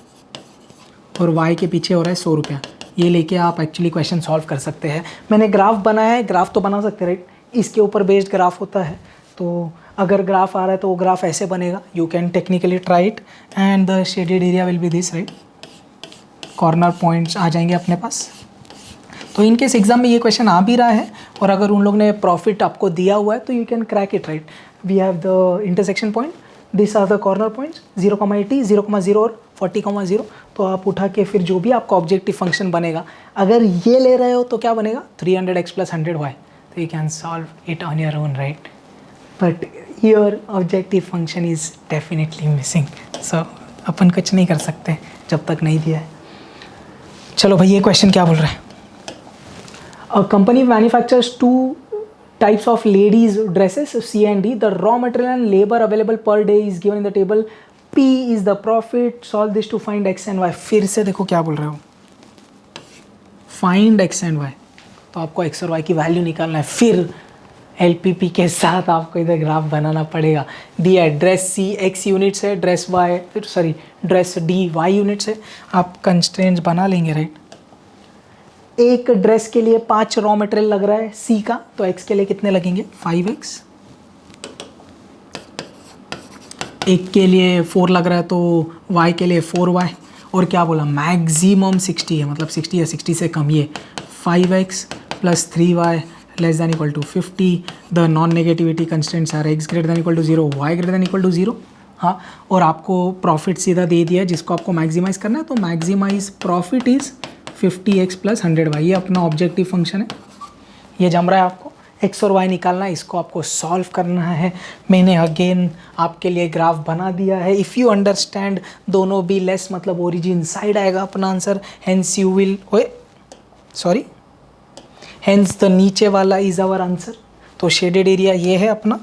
और वाई के पीछे हो रहा है 100 रुपया, ये लेके आप एक्चुअली क्वेश्चन सॉल्व कर सकते हैं। मैंने ग्राफ बनाया है, ग्राफ तो बना सकते हैं राइट, इसके ऊपर बेस्ड ग्राफ होता है, तो अगर ग्राफ आ रहा है तो वो ग्राफ ऐसे बनेगा, you can technically try it, and the shaded area will be this right, corner points आ जाएंगे अपने पास। तो इनकेस एग्जाम में ये क्वेश्चन आ भी रहा है और अगर उन लोग ने प्रॉफिट आपको दिया हुआ है तो you can crack it right. We have the intersection point, this are the corner points 0,80, 0,0 और 40,0, तो आप उठा के फिर जो भी आपका ऑब्जेक्टिव फंक्शन बनेगा, अगर ये ले रहे हो तो क्या बनेगा 300x प्लस 100y, तो you can solve it on your own right, but your objective function is definitely missing, so अपन कुछ नहीं कर सकते जब तक नहीं दिया है। चलो भाई ये क्वेश्चन क्या बोल रहा है, a company manufactures 2 types of ladies dresses C and D, the raw material and labor available per day is given in the table, P is the profit, solve this to find x and y। फिर से देखो क्या बोल रहे हो, find x and y, तो आपको x और y की वैल्यू निकालना है, फिर LPP के साथ आपको इधर ग्राफ बनाना पड़ेगा। दिया है ड्रेस C x यूनिट्स है, ड्रेस D y यूनिट्स है, आप कंस्ट्रेंट्स बना लेंगे राइट। एक ड्रेस के लिए 5 रॉ मटेरियल लग रहा है C का, तो x के लिए कितने लगेंगे 5x, एक के लिए 4 लग रहा है तो y के लिए 4y, और क्या बोला मैक्सिमम 60 है, मतलब 60 या 60 से कम, ये 5x plus 3y less than equal to 50, the non negativity constants are x greater than equal to 0, y greater than equal to 0। हाँ, और आपको प्रॉफिट सीधा दे दिया है जिसको आपको मैक्सिमाइज़ करना है, तो maximise profit is 50x plus 100y, ये अपना ऑब्जेक्टिव फंक्शन है, ये जम रहा है आपको x और y निकालना है, इसको आपको सॉल्व करना है। मैंने अगेन आपके लिए ग्राफ बना दिया है, इफ़ यू अंडरस्टैंड दोनों भी लेस मतलब ओरिजिन साइड आएगा अपना answer, hence you will hence the नीचे वाला इज आवर आंसर। तो शेडेड एरिया ये है अपना,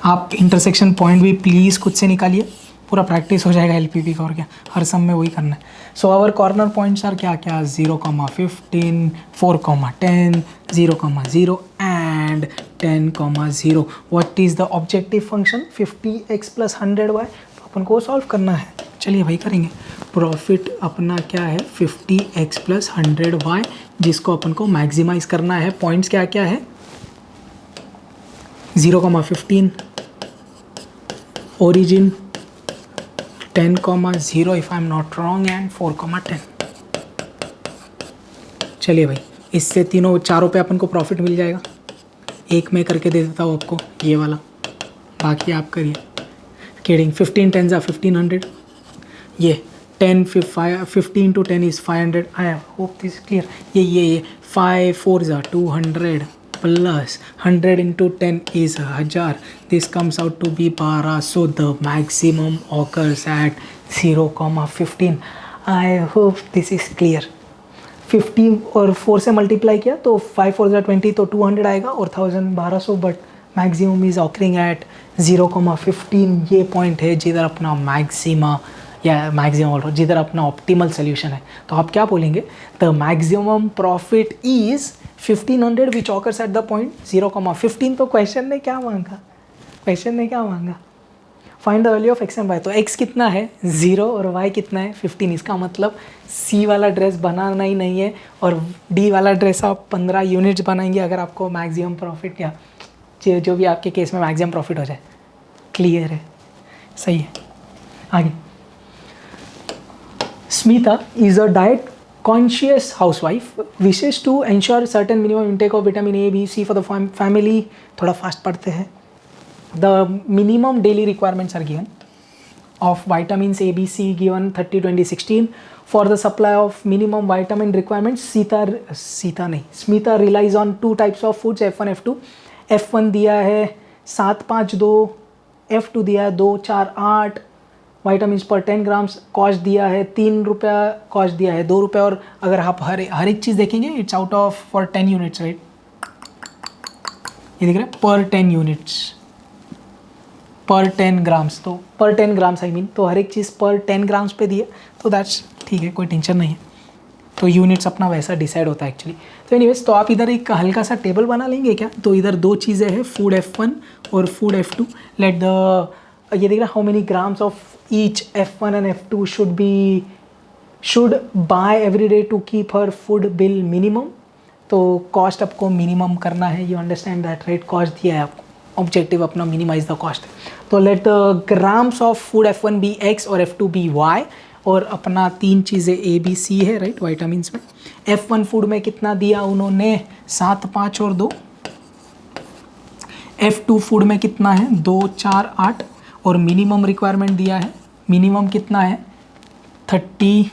आप इंटरसेक्शन पॉइंट भी प्लीज़ खुद से निकालिए, पूरा प्रैक्टिस हो जाएगा LPP का, और क्या हर सम में वही करना है। So our corner points are क्या क्या 0,15, 4,10, 0,0 and 10,0। What is the objective function 50x plus 100y, तो अपन को सॉल्व करना है। चलिए भाई करेंगे। प्रॉफिट अपना क्या है 50x प्लस 100y, जिसको अपन को मैक्सिमाइज करना है। पॉइंट्स क्या क्या है 0,15, origin 10,0 if I am not wrong and 4,10। चलिए भाई, इससे चारों पे अपन को प्रॉफिट मिल जाएगा। एक मैं करके दे देता हूँ आपको ये वाला, बाकी आप करिए। किडिंग, 15 10 are 1500, ये 15 to 10 is 500। I hope this clear. ये 5 4 are 200 plus 100 into 10 is 1000, this comes out to be 12, so the maximum occurs at 0,15। I hope this is clear। 50 और 4 से मल्टीप्लाई किया तो 5 4 20, तो 200 आएगा और 1000 1200, but maximum is occurring at 0,15। ये point है जिधर अपना मैक्सिमा या मैक्सिमम जिधर अपना ऑप्टिमल सोल्यूशन है। तो आप क्या बोलेंगे, the maximum profit is 1500 which occurs at the point 0,15। तो क्वेश्चन ने क्या मांगा, find the value of x and y. तो एक्स कितना है 0 और वाई कितना है 15। इसका मतलब सी वाला ड्रेस बनाना ही नहीं है और डी वाला ड्रेस आप 15 यूनिट्स बनाएंगे अगर आपको मैक्सिमम प्रॉफिट या जो भी आपके केस में मैक्सिमम प्रॉफिट हो जाए। क्लियर है, सही है। आगे, Smita is a diet conscious housewife wishes to ensure certain minimum intake of vitamin A B C for the family. थोड़ा फास्ट पढ़ते हैं। The minimum daily requirements are given of vitamins A, B, C given 30, 20, 16 for the supply of minimum vitamin requirements. Smita relies on two types of foods F1, F2. F1 दिया है 7, 5, 2, F2 दिया है 2, 4, 8 vitamins per 10 grams. Cost दिया है 3 रुपया, cost दिया है 2 रुपये। और अगर आप हर एक चीज़ देखेंगे it's out of for 10 units, right. ये दिख रहा है पर 10 यूनिट्स, पर 10 ग्राम्स। तो पर 10 ग्राम्स आई मीन, तो हर एक चीज़ पर 10 ग्राम्स पे दी है, तो दैट्स ठीक है, कोई टेंशन नहीं है। तो यूनिट्स अपना वैसा डिसाइड होता है एक्चुअली। तो एनीवेज, तो आप इधर एक हल्का सा टेबल बना लेंगे क्या। तो इधर 2 चीज़ें हैं, फूड F1 और फूड F2। लेट द, ये देख रहा how many grams of each F1 and F2 should buy every day to keep her food bill minimum. तो कॉस्ट आपको मिनिमम करना है, you understand that, right. Cost दिया है आपको, ऑब्जेक्टिव अपना मिनिमाइज द कॉस्ट है। तो let the grams of food F1 be X और F2 बी Y। और अपना 3 चीज़ें A, B, C है, राइट, वाइटामिन्स में। F1 फूड में कितना दिया उन्होंने 7, 5 और 2। F2 फूड में कितना है 2, 4, 8 और मिनिमम रिक्वायरमेंट दिया है। मिनिमम कितना है 30,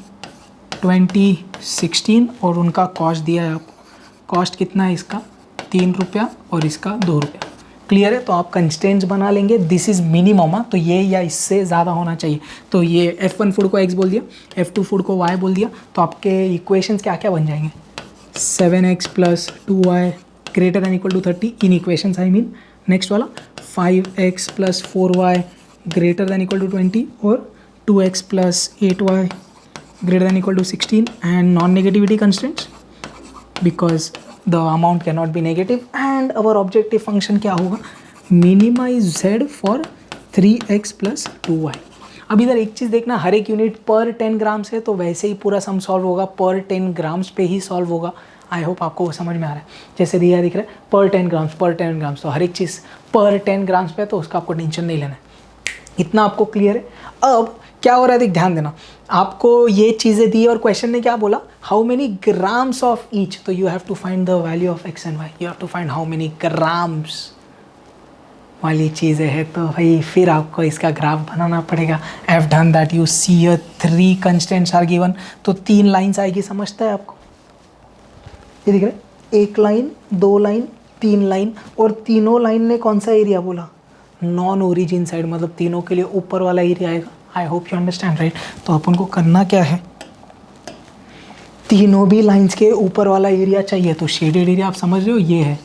20, 16 और उनका कॉस्ट दिया है आपको। कॉस्ट कितना है इसका 3 रुपया और इसका 2 रुपया। क्लियर है। तो आप कंस्टेंट्स बना लेंगे, दिस इज़ मिनिमम, तो ये या इससे ज़्यादा होना चाहिए। तो ये F1 फूड को X बोल दिया, F2 फूड को Y बोल दिया। तो आपके इक्वेशंस क्या क्या बन जाएंगे 7x + 2y greater than equal to 30 in equations I mean. Next वाला 5x + 4y greater than equal to 20 और 2x + 8y greater than equal to 16 and non negativity constants because the amount can not be negative. And our objective function क्या होगा minimise z for 3x + 2y। अब इधर एक चीज़ देखना, हर एक unit पर 10 grams है, तो वैसे ही पूरा सम सॉल्व होगा पर 10 ग्राम्स पे ही सॉल्व होगा। आई होप आपको वो समझ में आ रहा है। जैसे दिया दिख रहा है पर 10 ग्राम्स, पर 10 ग्राम्स, तो हर एक चीज़ पर 10 ग्राम्स पे, तो उसका आपको टेंशन नहीं लेना है। इतना आपको क्लियर है। अब क्या हो रहा है, देख ध्यान देना, आपको ये चीज़ें दी और क्वेश्चन ने क्या बोला how many grams of each. तो you have to find the value of x and y, you have to find how many grams वाली चीज़ें हैं। तो भाई फिर आपको इसका ग्राफ बनाना पड़ेगा। I have done that, you see a 3 constants are given. तो 3 लाइन्स आएगी, समझता है आपको। ये दिख रहा है 1 लाइन, 2 लाइन, 3 लाइन, और तीनों लाइन ने कौन सा एरिया बोला नॉन ओरिजिन साइड, मतलब तीनों के लिए ऊपर वाला एरिया आएगा। आई होप यू अंडरस्टैंड, राइट। तो अपन को करना क्या है, तीनों भी लाइंस के ऊपर वाला एरिया चाहिए। तो शेडेड एरिया आप समझ रहे हो ये है।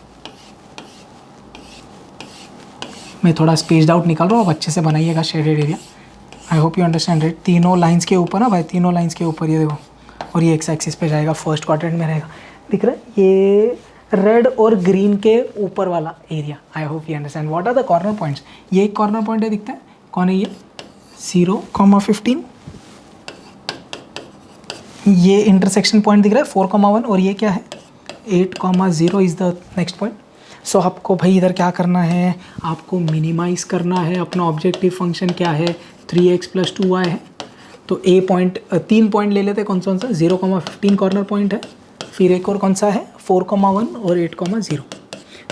मैं थोड़ा स्पेस्ड आउट निकाल रहा हूँ, आप अच्छे से बनाइएगा shaded area. I hope you understand, right. तीनों लाइंस के ऊपर ना भाई, तीनों लाइंस के ऊपर ये देखो, और ये एक्स एक्सिस पे जाएगा, फर्स्ट क्वाड्रेंट में रहेगा। दिख रहा है ये रेड और ग्रीन के ऊपर वाला area. I hope you understand. What are the corner points. ये एक कॉर्नर पॉइंट है, दिखता है कौन है ये 0,15। ये इंटरसेक्शन पॉइंट दिख रहा है 4,1 और ये क्या है 8,0 इज़ द नेक्स्ट पॉइंट। सो आपको भाई इधर क्या करना है, आपको मिनिमाइज़ करना है। अपना ऑब्जेक्टिव फंक्शन क्या है 3x + 2y है। तो ए पॉइंट 3 पॉइंट ले लेते हैं, कौन सा 0,15 कॉर्नर पॉइंट है, फिर एक और कौन सा है 4,1 और 8,0।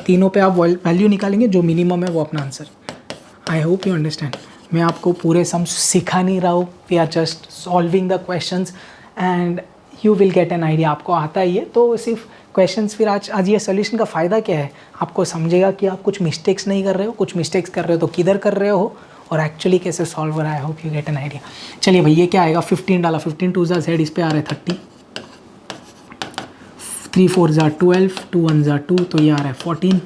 तीनों पे आप वैल्यू निकालेंगे, जो मिनिमम है वो अपना answer. I hope you understand. मैं आपको पूरे सम सिखा नहीं रहा हूँ, we are just solving the questions and you will get an idea. आपको आता ही है तो सिर्फ क्वेश्चंस, फिर आज ये सोल्यूशन का फ़ायदा क्या है, आपको समझेगा कि आप कुछ मिस्टेक्स नहीं कर रहे हो, कुछ मिस्टेक्स कर रहे हो तो किधर कर रहे हो और एक्चुअली कैसे सॉल्व हो रहा है। I hope you get an idea. चलिए भाई ये क्या आएगा 15 डाला, 15 2 Z, इस पे आ रहा है 30, 3 4 12, 2 1 2, तो ये आ रहा है 14,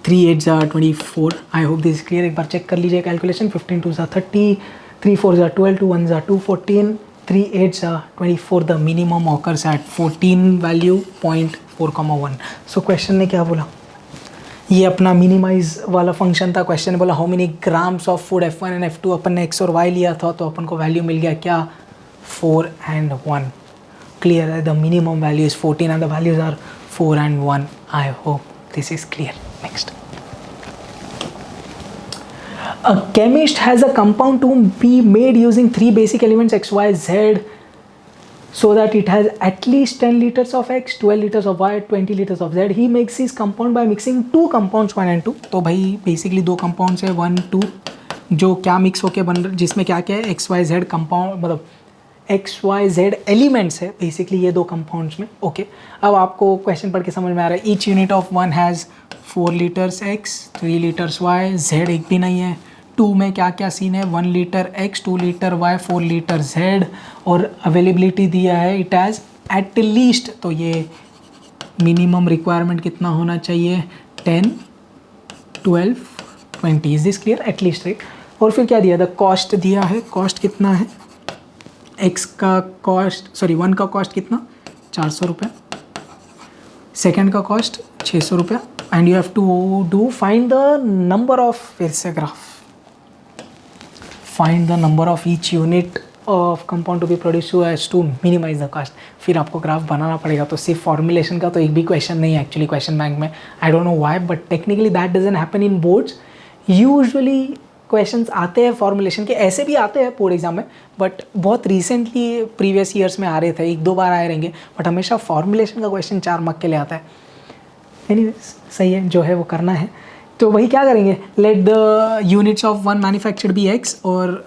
3 8 24। आई होप दिस क्लियर। एक बार चेक कर लीजिए calculation. 15 2 30, 3 4 12, 2 1 2, 14, 3 8 24। The minimum occurs eight 14 value 0.4,1। So question ने क्या बोला, ये अपना मिनिमाइज वाला फंक्शन था। क्वेश्चन बोला how many grams of food F1 and F2, अपन ने x और y लिया था तो अपन को वैल्यू मिल गया क्या, 4 and 1। क्लियर है, the minimum value is 14 and the values are 4 and 1। I hope this is clear. Next, a chemist has a compound to be made using 3 basic elements x, y, z, so that it has at least 10 liters of x, 12 liters of y, 20 liters of z. He makes his compound by mixing 2 compounds 1 and 2। तो भाई basically 2 compounds है 1 2, जो क्या mix होके बन रहे, जिसमें क्या क्या है, एक्स वाई जेड कंपाउंड, मतलब एक्स वाई जेड एलिमेंट्स है बेसिकली ये 2 कंपाउंड्स में। ओके, अब आपको क्वेश्चन पढ़ के समझ में आ रहा है। Each unit of one has 4 litres x, 3 litres y, Z एक भी नहीं है। 2 में क्या क्या सीन है, 1 litre x, 2 litre y, 4 litre Z, और अवेलेबिलिटी दिया है इट हैज़ एट लीस्ट, तो ये मिनिमम रिक्वायरमेंट कितना होना चाहिए, 10 12 20। Is this clear, at least right. और फिर क्या दिया था, कॉस्ट दिया है। कॉस्ट कितना है, एक्स का कॉस्ट, सॉरी 1 का कॉस्ट कितना, 400 रुपये, सेकेंड का कॉस्ट 600 रुपये, and you have to do find the number of, फिर से graph, find the number of each unit of compound to be produce so as to minimize the cost. फिर आपको graph बनाना पड़ेगा। तो सिर्फ फॉर्मुलेशन का तो एक भी क्वेश्चन नहीं है एक्चुअली क्वेश्चन बैंक में। I don't know why, but technically that doesn't happen in boards. Usually questions आते हैं फॉर्मुलेशन के, ऐसे भी आते हैं बोर्ड एग्जाम में, बट बहुत रिसेंटली प्रीवियस ईयर्स में आ रहे थे, 1-2 बार आए रहेंगे, बट हमेशा फॉर्मुलेशन का क्वेश्चन 4 मार्क के लिए आता है। एनीवेज सही है, जो है वो करना है। तो वही क्या करेंगे, let the units of one manufactured be x, और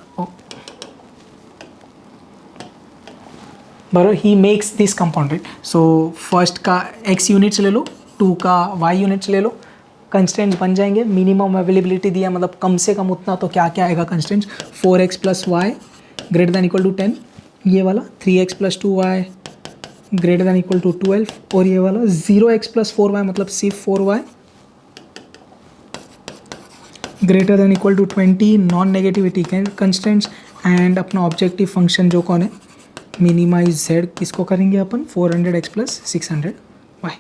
बराबर ही makes this compound right. So first का x यूनिट्स ले लो, 2 का y यूनिट्स ले लो, कंस्टेंट्स बन जाएंगे। मिनिमम अवेलेबिलिटी दिया, मतलब कम से कम उतना, तो क्या क्या आएगा constants, 4x + y greater than equal to 10, ये वाला 3x + 2y greater than equal to 12, और ये वाला 0x + 4y मतलब सिर्फ 4y greater than equal to 20, non negativity constants, and अपना ऑब्जेक्टिव फंक्शन जो कौन है, मिनिमाइज z, किसको करेंगे अपन, 400x + 600y।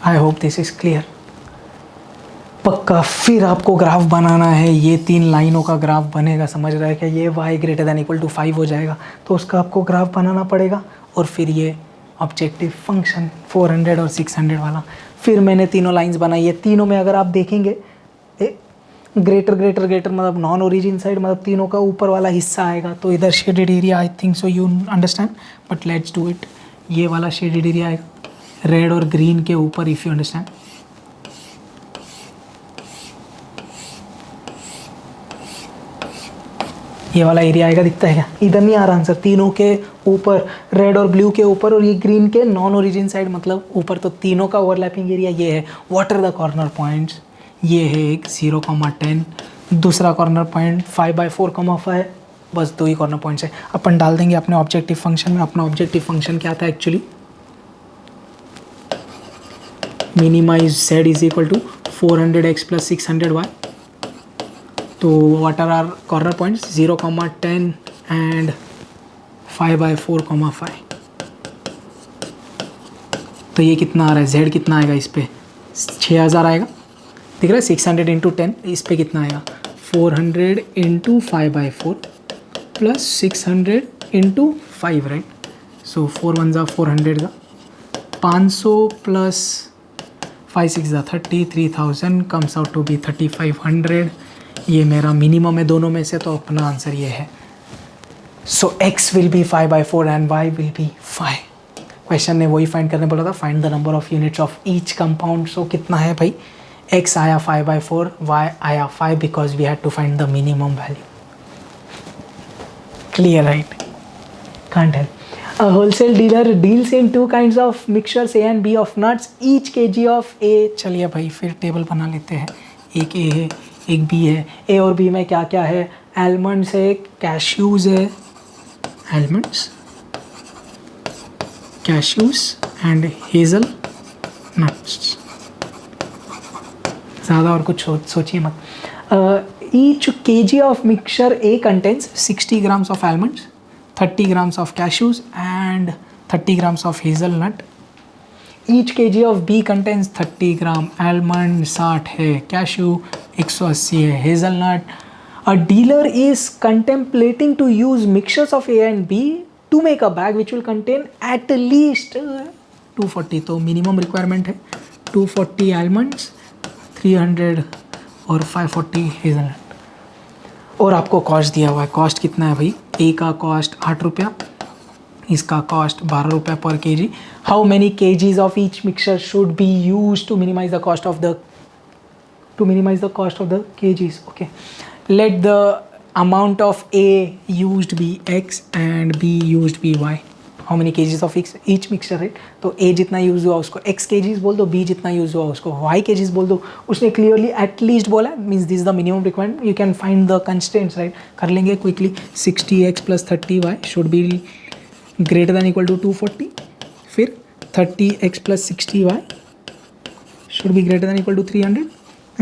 I hope this is clear. पक्का फिर आपको ग्राफ बनाना है, ये 3 लाइनों का ग्राफ बनेगा, समझ रहा है क्या, ये y greater than equal to 5 हो जाएगा, तो उसका आपको ग्राफ बनाना पड़ेगा। और फिर ये ऑब्जेक्टिव फंक्शन 400 और 600 वाला, फिर मैंने तीनों लाइंस बनाई है। तीनों में अगर आप देखेंगे ग्रेटर ग्रेटर ग्रेटर मतलब नॉन ओरिजिन साइड, मतलब तीनों का ऊपर वाला हिस्सा आएगा, तो इधर shaded area, I think so you understand, but let's do it. ये वाला शेडेड एरिया आएगा रेड और ग्रीन के ऊपर, इफ़ यू अंडरस्टैंड। ये वाला एरिया आएगा, दिखता है क्या, इधर नहीं आ रहा आंसर, तीनों के ऊपर, रेड और ब्लू के ऊपर, और ये ग्रीन के नॉन ओरिजिन साइड मतलब ऊपर, तो तीनों का ओवरलैपिंग एरिया ये है। What are the corner points, ये है एक 0,10, दूसरा कॉर्नर पॉइंट 5/4,5, बस 2 ही कॉर्नर पॉइंट्स है। अपन डाल देंगे अपने ऑब्जेक्टिव फंक्शन में। अपना ऑब्जेक्टिव फंक्शन क्या था actually, minimize z is equal to 400x + 600y। तो what are are corner points, 0,10 एंड 5/4,5। तो ये कितना आ रहा है, z कितना आएगा इस पर, 6000 आएगा, दिख रहा है, 600 × 10, इस पर कितना आएगा, 400 × 5/4 + 600 × 5 राइट। सो 4 1 ज़ा 400 ज़ा 500 + 5 6 ज़ा 30, 3000 कम्स आउट टू बी 3500। ये मेरा मिनिमम है दोनों में से, तो अपना आंसर ये है। So x will be 5/4 and y will be 5। Question ने वही फाइंड करने बोला था, find the number of units of each compound. So कितना है भाई, x आया 5/4, y आया 5, because we had to find the minimum value. Clear right, can't help. A wholesale dealer deals in 2 kinds of mixtures A and B of nuts, each kg of A। चलिए भाई फिर table बना लेते हैं, एक A है एक B है। A और B में क्या क्या है, आलमंड्स है, कैश्यूज़ है, almonds, cashews and Hazel nuts. ज़्यादा और कुछ सोचिए मत। Each kg of mixture A contains 60 grams of almonds, 30 grams of cashews and 30 grams of hazelnut. Each kg of B contains 30 gram almond 60 है, cashew 180 है, hazelnut. A dealer is contemplating to use mixtures of A and B to make a bag which will contain at least 240. तो minimum requirement है 240 almonds, 300 और 540 hazelnut. और आपको cost दिया हुआ है. कॉस्ट कितना है भाई? ए का कॉस्ट 8 रुपया, इसका कॉस्ट 12 रुपये पर K G. How many kgs of each mixture should be use to minimize the cost of the kgs. Okay, let the amount of A used be x and b used be y. How many kgs of each mixture, right? तो a जितना यूज हुआ उसको x kgs बोल दो, b जितना यूज हुआ उसको y kgs बोल दो. उसने क्लियरली एटलीस्ट बोला, means this is the minimum requirement. You can find the constants, right? कर लेंगे quickly. 60x + 30y should be greater than equal to 240. फिर 30x + 60y should be greater than equal to 300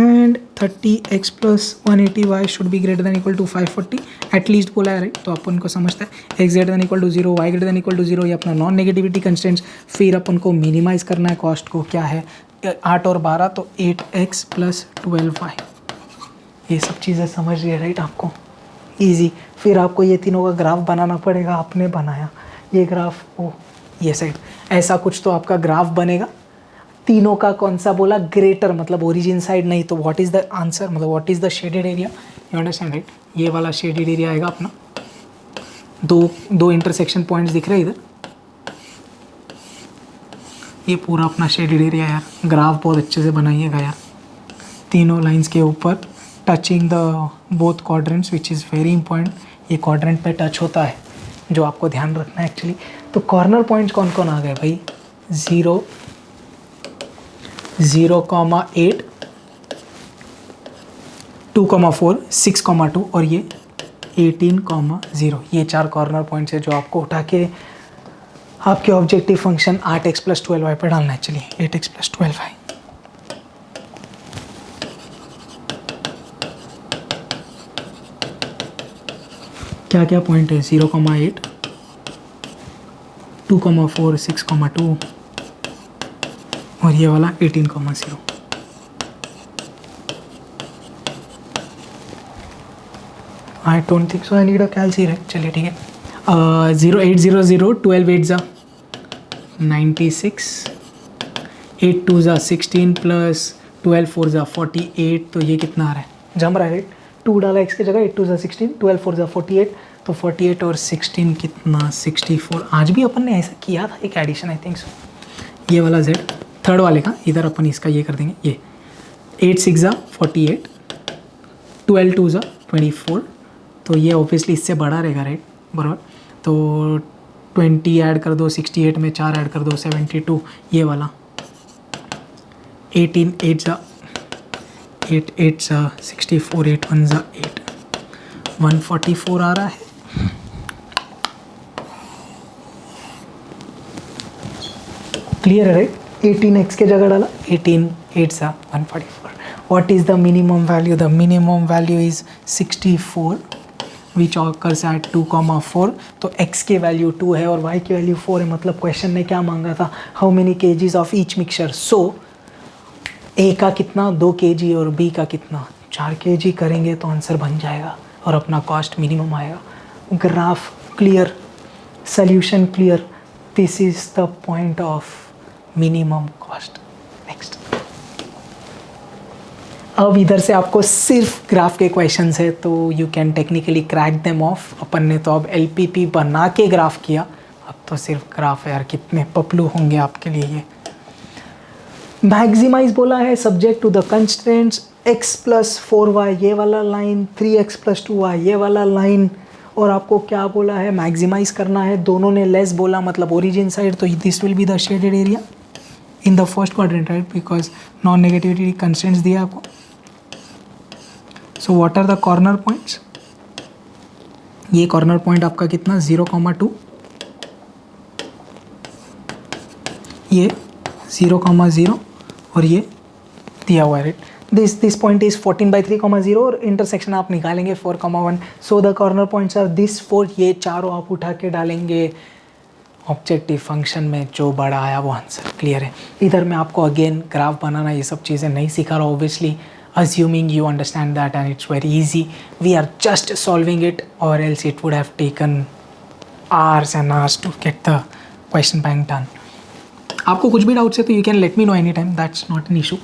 and 30x + 180y should be greater than equal to 540. at least बोला है, right? तो अपन को समझता है x greater than equal to 0, y greater than equal to 0, ये अपना non negativity constants. फिर अपन को मिनिमाइज करना है कॉस्ट को. क्या है 8 और 12, तो 8x + 12y. ये सब चीज़ें समझ रही है, राइट? आपको ईजी. फिर आपको ये तीनों का ग्राफ बनाना पड़ेगा. आपने बनाया ये ग्राफ, ओ ये साइड ऐसा कुछ, तो आपका ग्राफ बनेगा. तीनों का कौन सा बोला? ग्रेटर, मतलब ओरिजिन साइड नहीं. तो व्हाट इज़ द आंसर, मतलब what is the shaded area? You understand, right? ये वाला शेडेड एरिया आएगा अपना. दो इंटरसेक्शन पॉइंट्स दिख रहे हैं इधर. ये पूरा अपना शेडेड एरिया. यार ग्राफ बहुत अच्छे से बनाइएगा यार. तीनों लाइंस के ऊपर touching the both quadrants, which is very important. ये क्वाड्रेंट पे टच होता है, जो आपको ध्यान रखना है एक्चुअली. तो कॉर्नर पॉइंट्स कौन कौन आ गए भाई? 0, 0,8, 2,4, 6,2 और ये 18,0. ये 4 कॉर्नर पॉइंट्स है जो आपको उठा के आपके ऑब्जेक्टिव फंक्शन 8x + 12y पे डालना है. चलिए 8x + 12y. क्या क्या पॉइंट है? 0,8, 2,4, 6,2 और ये वाला 18,0. I don't think so I need a calci, right? चलिए ठीक है. 0800, 12 8 ज़ा 96, 8 2 ज़ा 16 + 12 4 ज़ा 48. तो ये कितना आ रहा है? जम रहा है, राइट? 2 डाला x की जगह, 8 2 ज़ा 16, 12 4 ज़ा 48. तो 48 और 16 कितना? 64. आज भी अपन ने ऐसा किया था एक एडिशन, आई थिंक सो. ये वाला z थर्ड वाले का इधर अपन इसका ये कर देंगे. ये 8 6 ज़ा 48, 12 2 ज़ा 24. तो ये ऑब्वियसली इससे बड़ा रहेगा, राइट? बराबर. तो 20 ऐड कर दो, 68 में 4 ऐड कर दो, 72. ये वाला 18 8 ज़ा 8 8 ज़ा 64, 8 1 ज़ा 8, 144 आ रहा है. क्लियर है, राइट? 18x के जगह डाला, 18 8 सा 144. What is the minimum value? The minimum value is 64 which occurs eight 2,4. तो x की वैल्यू 2 है और y की वैल्यू 4 है. मतलब क्वेश्चन ने क्या मांगा था? How many kgs of each mixture. So a का कितना? 2 kg और b का कितना? 4 kg करेंगे तो आंसर बन जाएगा और अपना कॉस्ट मिनिमम आएगा. Graph clear, solution clear. This is the point of minimum cost. Next. अब इधर से आपको सिर्फ ग्राफ के क्वेश्चंस है तो you can technically crack them off. अपन ने तो अब LPP बना के ग्राफ किया, अब तो सिर्फ ग्राफ है यार. कितने पपलू होंगे आपके लिए ये. मैक्सिमाइज बोला है subject to the constraints x + 4y ये वाला लाइन, 3x + 2y ये वाला लाइन. और आपको क्या बोला है? मैक्सिमाइज करना है. दोनों ने लेस बोला, मतलब ओरिजिन साइड. तो this will be the shaded area in the first quadrant, right? Because non negativity constraints दिया आपको. So what are the corner points? ये कॉर्नर पॉइंट आपका कितना? 0,2, ये 0,0 और ये दिया हुआ है, राइट? दिस पॉइंट इज 14/3, और इंटरसेक्शन आप निकालेंगे 4,1. So the corner points are this 4. ये चारों आप उठा के डालेंगे ऑब्जेक्टिव फंक्शन में, जो बड़ा आया वो आंसर. क्लियर है. इधर मैं आपको अगेन ग्राफ बनाना ये सब चीज़ें नहीं सिखा रहा, obviously assuming you understand that and it's very easy. We are just solving it, or else it would have taken hours and hours to get the question bank done. आपको कुछ भी doubts है तो you can let me know anytime, that's not an issue.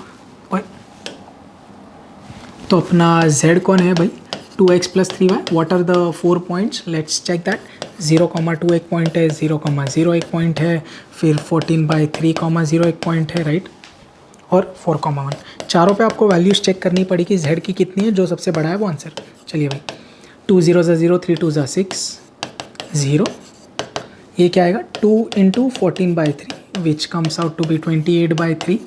तो अपना z कौन है भाई, 2x + 3y. what are the 4 points, let's check that. 0,2 एक पॉइंट है, 0,0 एक पॉइंट है, फिर 14/3, एक पॉइंट है, राइट, और 4,1. चारों पे आपको वैल्यूज चेक करनी पड़ेगी z की कितनी है, जो सबसे बड़ा है वो आंसर. चलिए भाई, 2 0 0, 3 2 6, 0. ये क्या आएगा, 2 × 14/3 which comes out to be 28/3.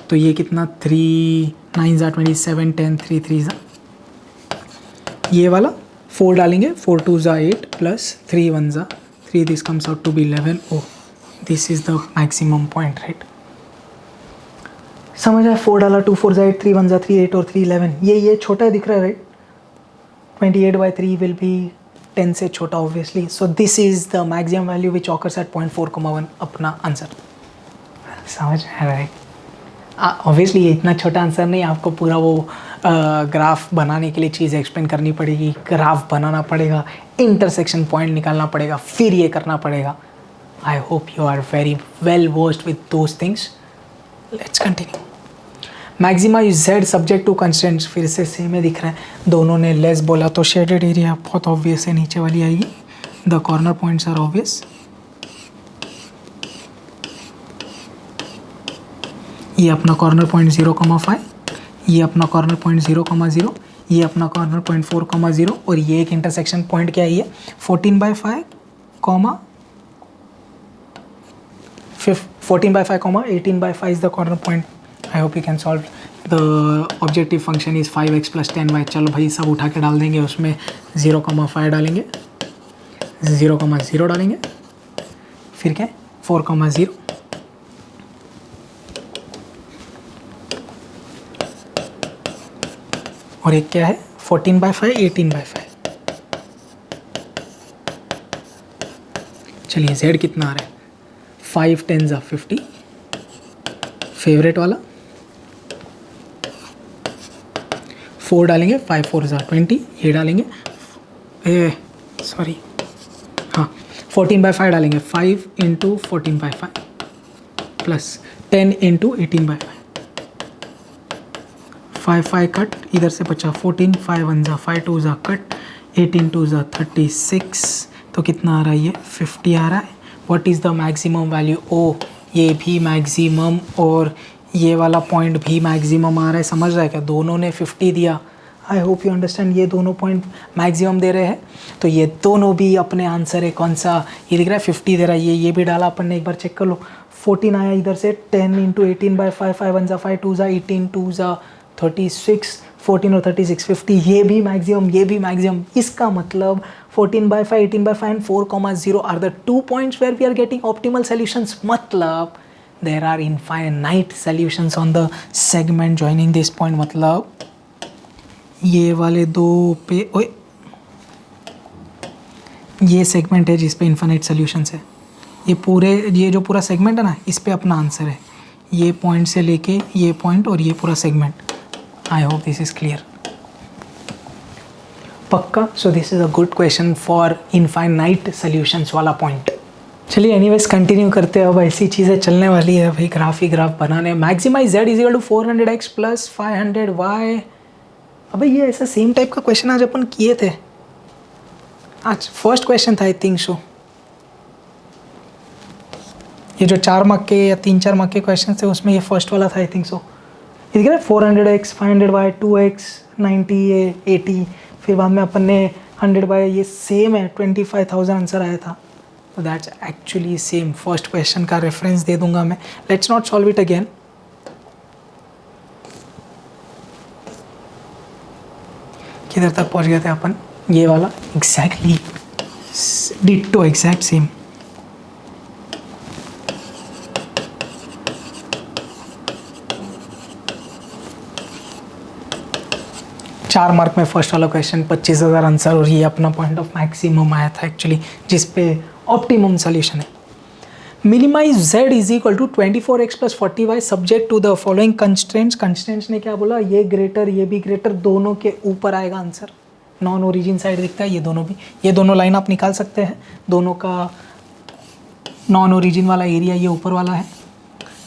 तो ये कितना, 3 9 27, 10 3 3. ये वाला 4 डालेंगे, 4 2 8 plus 3 1 3, this comes out to be 11. Oh, this is the maximum point, right. समझ आया. 4 डाला, 2 4 8, 3 1 3 8 और 3 11. ये छोटा दिख रहा है, राइट. 28/3 विल बी 10 से छोटा obviously. So this is the maximum value which occurs eight 0.4,1, अपना आंसर. समझ आया, राइट. ऑब्वियसली ये इतना छोटा आंसर नहीं, आपको पूरा वो ग्राफ बनाने के लिए चीज़ एक्सप्लेन करनी पड़ेगी, ग्राफ बनाना पड़ेगा, इंटरसेक्शन पॉइंट निकालना पड़ेगा, फिर ये करना पड़ेगा. I hope you are very well versed with those things. Let's continue. Maxima is z subject to constants. फिर से सेम है दिख रहा है, दोनों ने लेस बोला तो शेडेड एरिया बहुत ऑब्वियस है, नीचे वाली आएगी. The corner points are obvious. ये अपना कॉर्नर पॉइंट 0,5, ये अपना कॉर्नर पॉइंट 0,0, ये अपना कॉर्नर पॉइंट 4,0, और ये एक इंटरसेक्शन पॉइंट क्या है, ये 14/5, 14/5, 18/5 is the corner point. I hope you can solve. The objective function is 5x + 10y. चलो भाई सब उठा के डाल देंगे, उसमें 0,5 डालेंगे, 0,0 डालेंगे, फिर क्या है 4,0, और एक क्या है 14/5, 18/5. चलिए z कितना आ रहा है, 5 10 50, फेवरेट वाला. 4 डालेंगे, 5 4 20, ये डालेंगे, सॉरी हाँ 14/5 डालेंगे, 5 × 14/5 प्लस 10 × 18/5. 5 5 कट, इधर से बचा 14, 5 1 5 2 कट, 18 2 36. तो कितना आ रहा है, ये 50 आ रहा है. What is the maximum value, ओ ये भी मैक्सिमम और ये वाला पॉइंट भी मैक्सिमम आ रहा है. समझ रहा है क्या, दोनों ने 50 दिया. आई होप यू अंडरस्टैंड. ये दोनों पॉइंट मैक्सिमम दे रहे हैं, तो ये दोनों भी अपने आंसर है. कौन सा, ये दिख रहा है 50 दे रहा है, ये भी डाला अपन ने, एक बार चेक कर लो. 14 आया इधर से, 10 × 18/5, 5 1 5 2 18 2 36, 14 और 36 50. ये भी मैक्सिमम, ये भी मैक्सिमम. इसका मतलब 14/5, 18/5 and 4,0 are the 2 points where we are getting optimal solutions. मतलब there are infinite solutions on the segment joining this point. मतलब ये वाले दो पे, ओए ये सेगमेंट है जिस पे इन्फाइनाइट सॉल्यूशंस है. ये जो पूरा सेगमेंट है ना, इस पे अपना आंसर है. ये पॉइंट से लेके ये पॉइंट और ये पूरा segment. I hope this is clear. पक्का. So this is a good question for infinite solutions वाला पॉइंट. चलिए एनीवेज कंटिन्यू करते हैं. अब ऐसी चीज़ें चलने वाली है भाई, ग्राफ ही ग्राफ बनाने. Maximize z = 400x + 500y. अबे ये ऐसा सेम टाइप का क्वेश्चन आज अपन किए थे. आज फर्स्ट क्वेश्चन था आई थिंक सो. ये जो 4 मार्क के या 3-4 मार्क के क्वेश्चन थे उसमें ये फर्स्ट वाला था आई थिंक सो. ये दिख रहा है 400x, 500y, 2x, 90, 80. फिर बाद में अपन ने 100y, ये सेम है. 25,000 आंसर आया था. तो that's actually same. First question का रेफरेंस दे दूंगा मैं. Let's not solve it again. किधर तक पहुंच गए थे अपन, ये वाला exactly ditto, exact same. 4 mark में फर्स्ट वाला क्वेश्चन 25,000 आंसर, और ये अपना पॉइंट ऑफ मैक्सिमम आया था एक्चुअली, जिस पे ऑप्टिमम सोल्यूशन है। Minimize z is equal to 24x plus 40y subject to the following constraints. Constraints ने क्या बोला, ये ग्रेटर ये भी ग्रेटर, दोनों के ऊपर आएगा आंसर। नॉन ओरिजिन साइड दिखता है, ये दोनों भी, ये दोनों लाइन आप निकाल सकते हैं, दोनों का नॉन ओरिजिन वाला एरिया ये ऊपर वाला है।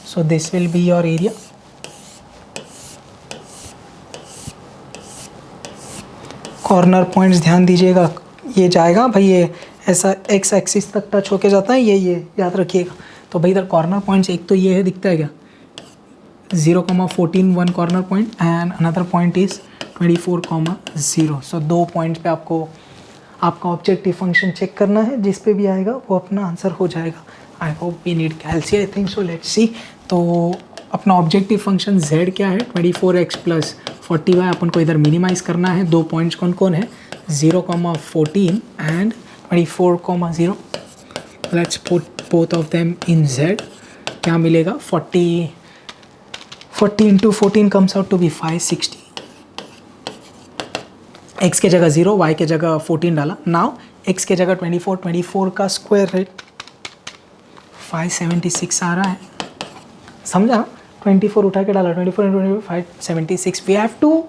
So this will be your area. Corner points ध्यान दीजिएगा, ये जाएगा भाई, ये ऐसा एक्स एक्सिस तक टच होके जाता है, ये याद रखिएगा। तो भाई इधर कॉर्नर पॉइंट्स एक तो ये है, दिखता है क्या, 0,14 one corner point and another point is 24,0। So 2 points पे आपको आपका ऑब्जेक्टिव फंक्शन चेक करना है, जिस पे भी आएगा वो अपना आंसर हो जाएगा। I hope we need calci, I think so, let's see. तो अपना ऑब्जेक्टिव फंक्शन z क्या है, 24x प्लस 40y, अपन को इधर मिनिमाइज करना है। 2 पॉइंट्स कौन कौन है, 0,14 and 24,0। Let's put both of them in z। क्या मिलेगा, 40 into 14 comes out to be 560। x के जगह 0, y के जगह 14 डाला। नाउ x के जगह 24 का स्क्वायर, राइट, 576 आ रहा है, समझा। 24 उठा के डाला, 24 into 576। We have to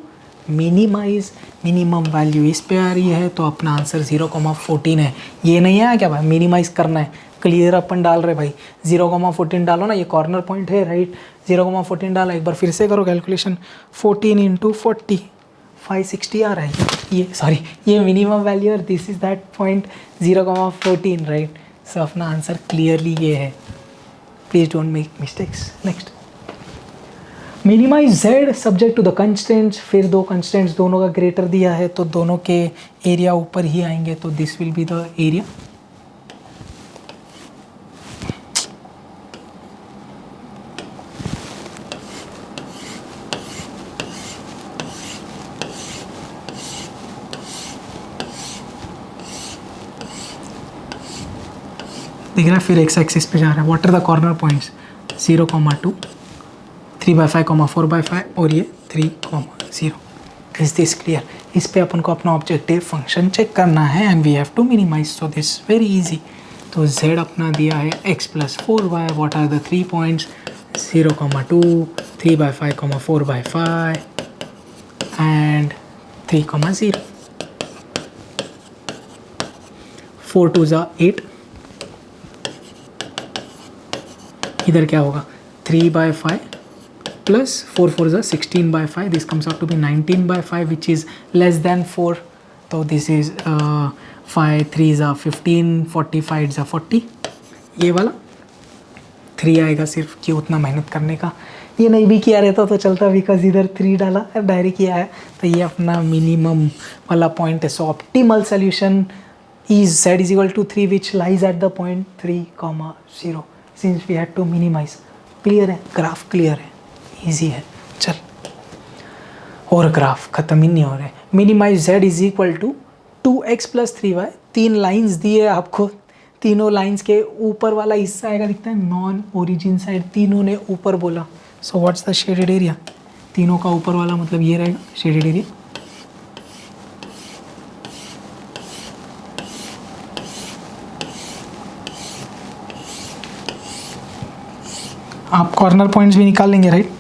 minimize minimum value, इस पे आ रही है, तो अपना आंसर 0,14 है। ये नहीं है क्या भाई, मिनिमाइज करना है, क्लियर अपन डाल रहे भाई, 0,14 डालो ना, ये कॉर्नर पॉइंट है, राइट, 0,14 डाला। एक बार फिर से करो कैलकुलेशन, 14 इंटू 40, 560 आ रहा है। ये सॉरी, ये मिनिमम वैल्यू और this is that point 0,14, right. So अपना आंसर क्लियरली ये है, please don't make mistakes. Next, minimize z subject to the constants. फिर 2 कंस्टेंट्स दोनों का ग्रेटर दिया है, तो दोनों के एरिया ऊपर ही आएंगे, तो this will be the area. दिख रहा है, फिर एक्स एक्सिस पे जा रहा है। What are the corner points, 0,2, 3/5, 4/5 और ये 3,0। Is this clear? इस पे अपन को अपना ऑब्जेक्टिव फंक्शन चेक करना है and we have to minimize, so this very easy. तो z अपना दिया है x plus 4y। What are the 3 points, 0,2, 3/5, 4/5 and 3,0। 4 2 ज़ा 8, इधर क्या होगा, 3/5 प्लस 4 4 ज़ा 16/5, this comes out to be 19/5 which is less than 4। तो दिस इज़ 5 3 ज़ा 15, 45 ज़ा 40। ये वाला 3 आएगा सिर्फ, कि उतना मेहनत करने का, ये नहीं भी किया रहता तो चलता, बिकॉज इधर 3 डाला, डायरेक्ट किया है। तो ये अपना मिनिमम वाला पॉइंट है। So optimal solution is z is equal to 3 which lies at the point 3,0 since we had to minimize. Clear है, ग्राफ क्लियर है, इजी है। चल, और ग्राफ खत्म ही नहीं हो रहे। Minimize z is equal to 2x plus 3y। 3 lines दिए आपको, तीनों लाइन्स के ऊपर वाला हिस्सा आएगा, दिखता है नॉन ओरिजिन साइड, तीनों ने ऊपर बोला। So what's the shaded area, तीनों का ऊपर वाला मतलब ये रहेगा शेडेड एरिया। आप कॉर्नर पॉइंट्स भी निकाल लेंगे, right.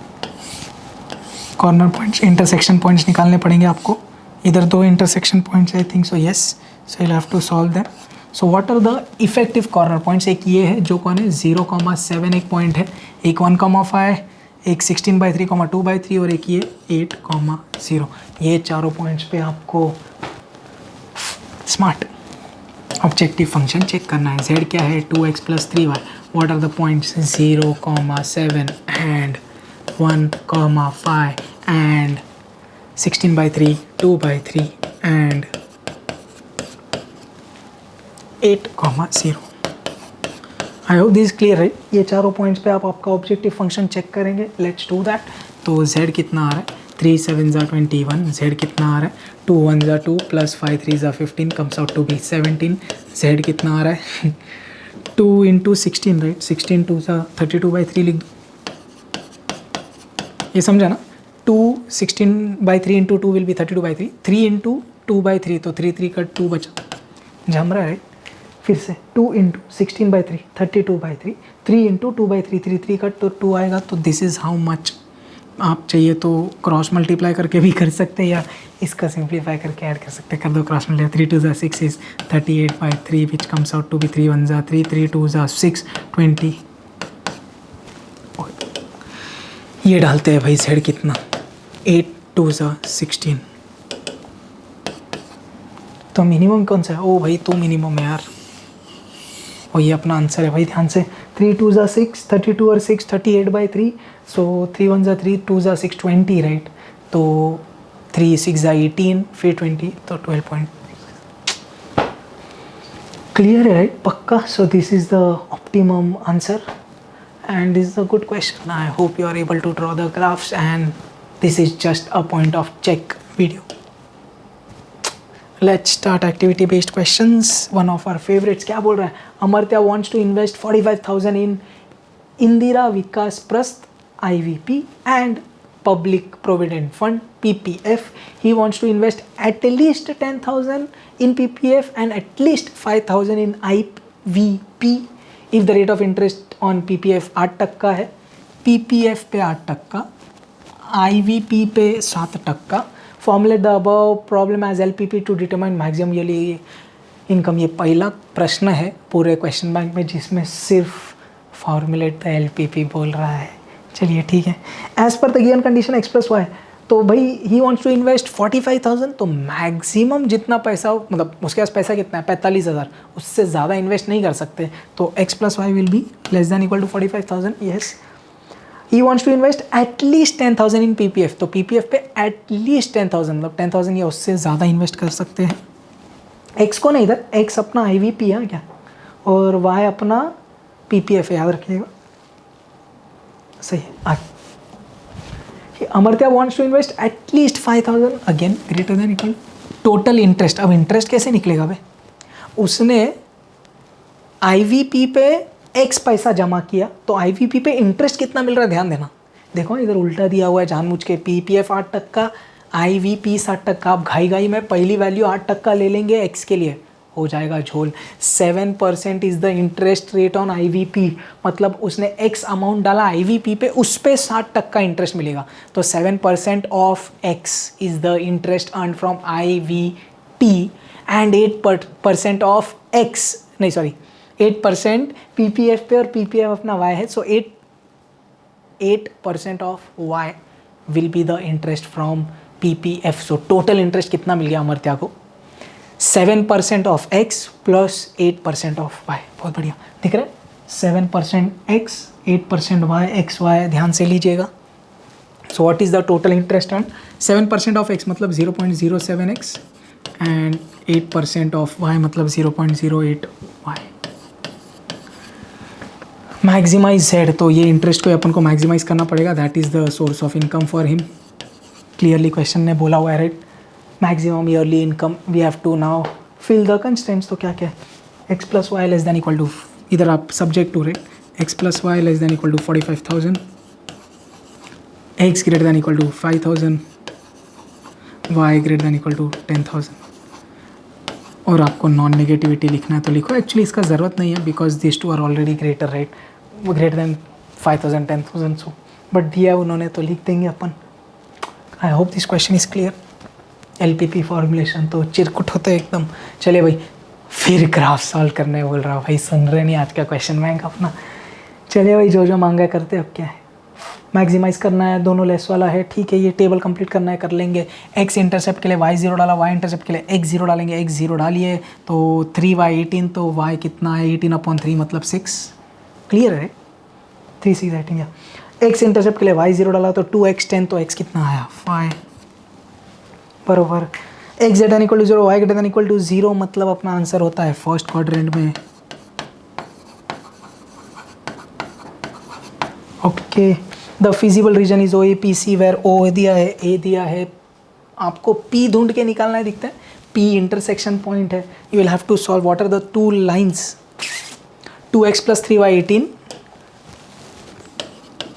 Corner points, intersection points निकालने पड़ेंगे आपको। इधर 2 intersection points, I think so, yes. So you have to solve them. So what are the effective corner points, एक ये है जो कौन है, 0,7 एक पॉइंट है, एक 1,5, एक 16/3, 2/3 और एक ये 8,0। ये चारों पॉइंट्स पे आपको स्मार्ट ऑब्जेक्टिव फंक्शन चेक करना है। z क्या है, 2x plus 3y। What are the points, 0,7 and 1,5 and 16/3, 2/3 and 8,0। I hope this clear है। ये चारों पॉइंट्स पे आप आपका ऑब्जेक्टिव फंक्शन चेक करेंगे। Let's do that. तो z कितना आ रहा है, 3 7 ज़ा 21, z कितना आ रहा है, 2 1 ज़ा 2 प्लस 5 3 ज़ा 15 comes out to be 17। z कितना आ रहा है 2 इंटू 16, राइट, 16 2 ज़ा 32/3 लिख दो। ये समझा ना, 2 16/3 इंटू 2 विल बी 32/3, 3 इंटू 2/3 तो 3 3 का 2 बचा, जम रहा है राइट। फिर से 2 इंटू 16/3 32/3, 3 इंटू 2/3 3 3 का तो 2 आएगा। तो दिस इज़ हाउ मच। आप चाहिए तो क्रॉस मल्टीप्लाई करके भी कर सकते हैं या इसका सिंप्लीफाई करके ऐड कर सकते हैं। कर दो cross multiply, 3 2 6 is 38/3 which comes out to be 3 1 3 3 2 6 20। ये डालते हैं भाई z कितना, 8 2 16। तो मिनिमम कौन सा है? ओ भाई तो मिनिमम है यार, और ये अपना आंसर है भाई। ध्यान से 3 2 6 32 और 6 38/3, सो 3 1 3 2 6 20 राइट। तो 3 6 18 फिर 20 तो 12 पॉइंट। क्लियर है राइट, पक्का। So this is the optimum answer and this is a good question. I hope you are able to draw the graphs and this is just a point of check video. Let's start activity based questions. One of our favorites क्या बोल रहा है? Amartya wants to invest 45,000 in Indira Vikas Prasth IVP and Public Provident Fund PPF. He wants to invest at least 10,000 in PPF and at least 5,000 in IVP. If the rate of interest on PPF 8% है, PPF पे 8%, IVP पे 7%। Formulate the above problem as LPP to determine maximum yearly income. ये पहला प्रश्न है पूरे question bank में जिसमें सिर्फ फॉर्मुलेट द LPP बोल रहा है। चलिए ठीक है। As per the given condition x + y, तो भाई ही वांट्स टू इन्वेस्ट 45,000, तो मैक्सिमम जितना पैसा हो, मतलब उसके पास पैसा कितना है 45,000, उससे ज़्यादा इन्वेस्ट नहीं कर सकते। तो x + y will be less than equal to 45,000। Yes, he wants to invest at least 10,000 in PPF, तो PPF पे एटलीस्ट 10,000 मतलब 10,000 या उससे ज़्यादा इन्वेस्ट कर सकते हैं। x को नहीं, इधर x अपना IVP है क्या, और y अपना PPF है, याद रखिएगा। सही है। आगे Amartya wants to invest at least 5,000 again greater than equal total interest। अब इंटरेस्ट कैसे निकलेगा भाई? उसने IVP पे x पैसा जमा किया, तो IVP पे इंटरेस्ट कितना मिल रहा है ध्यान देना। देखो इधर उल्टा दिया हुआ है जानबूझ के, PPF 8%, IVP 7%। आप घाई में पहली वैल्यू 8% ले लेंगे x के लिए, हो जाएगा झोल। 7% is the interest rate on IVP, मतलब उसने x अमाउंट डाला IVP पे, उस पर 60% इंटरेस्ट मिलेगा। तो 7% of x is the interest earn from IVP and 8% of x, नहीं सॉरी 8% PPF पे, और PPF अपना y है, सो 8% of y will be the interest from PPF। So total interest कितना मिल गया अमर्त्य को? 7% of x plus 8% of y। बहुत बढ़िया, दिख रहा है? 7% x 8% y, x y ध्यान से लीजिएगा। So what is the total interest earn? 7% of x मतलब 0.07x एंड 8% ऑफ y मतलब 0.08 y। मैक्सिमाइज z, तो ये इंटरेस्ट को अपन को मैक्सिमाइज करना पड़ेगा, that is the source of income for him. Clearly question ने बोला हुआ है right. Maximum yearly income, we have to now fill the constants. तो क्या क्या है? x + y less than equal to, इधर आप subject to right, x + y less than equal to 45,000, x greater than equal to 5,000, y greater than equal to 10,000। और आपको non negativity लिखना है तो लिखो। एक्चुअली इसका ज़रूरत नहीं है because this two are already greater right, वो ग्रेटर दैन 5,000 10,000, सो बट दिया उन्होंने तो लिख देंगे अपन। I hope this question is clear. LPP formulation तो चिरकुट होते हैं एकदम। चलिए भाई, फिर ग्राफ सॉल्व करने बोल रहा हूँ भाई, सुन रहे नहीं आज का क्वेश्चन बैंक अपना। चलिए भाई, जो जो मांगा करते अब क्या है, मैक्सिमाइज़ करना है, दोनों लेस वाला है, ठीक है। ये टेबल कंप्लीट करना है, कर लेंगे। x इंटरसेप्ट के लिए y 0 डाला, y इंटरसेप्ट के लिए x 0 डालेंगे, x 0 डालिए तो 3y 18, तो y कितना है 18/3 मतलब 6। क्लियर है? 3 6 18 या x इंटरसेप्ट के लिए y 0 डाला तो 2x 10, तो x कितना आया 5 बरोबर। x greater than equal to 0, y greater than equal to 0, मतलब अपना आंसर होता है फर्स्ट क्वाड्रेंट में। Okay, the feasible region is OAPC where O दिया है, A दिया है, आपको P ढूंढ के निकालना है, दिखता है P इंटरसेक्शन पॉइंट है। You will have to solve what are the two lines, 2x + 3y 18,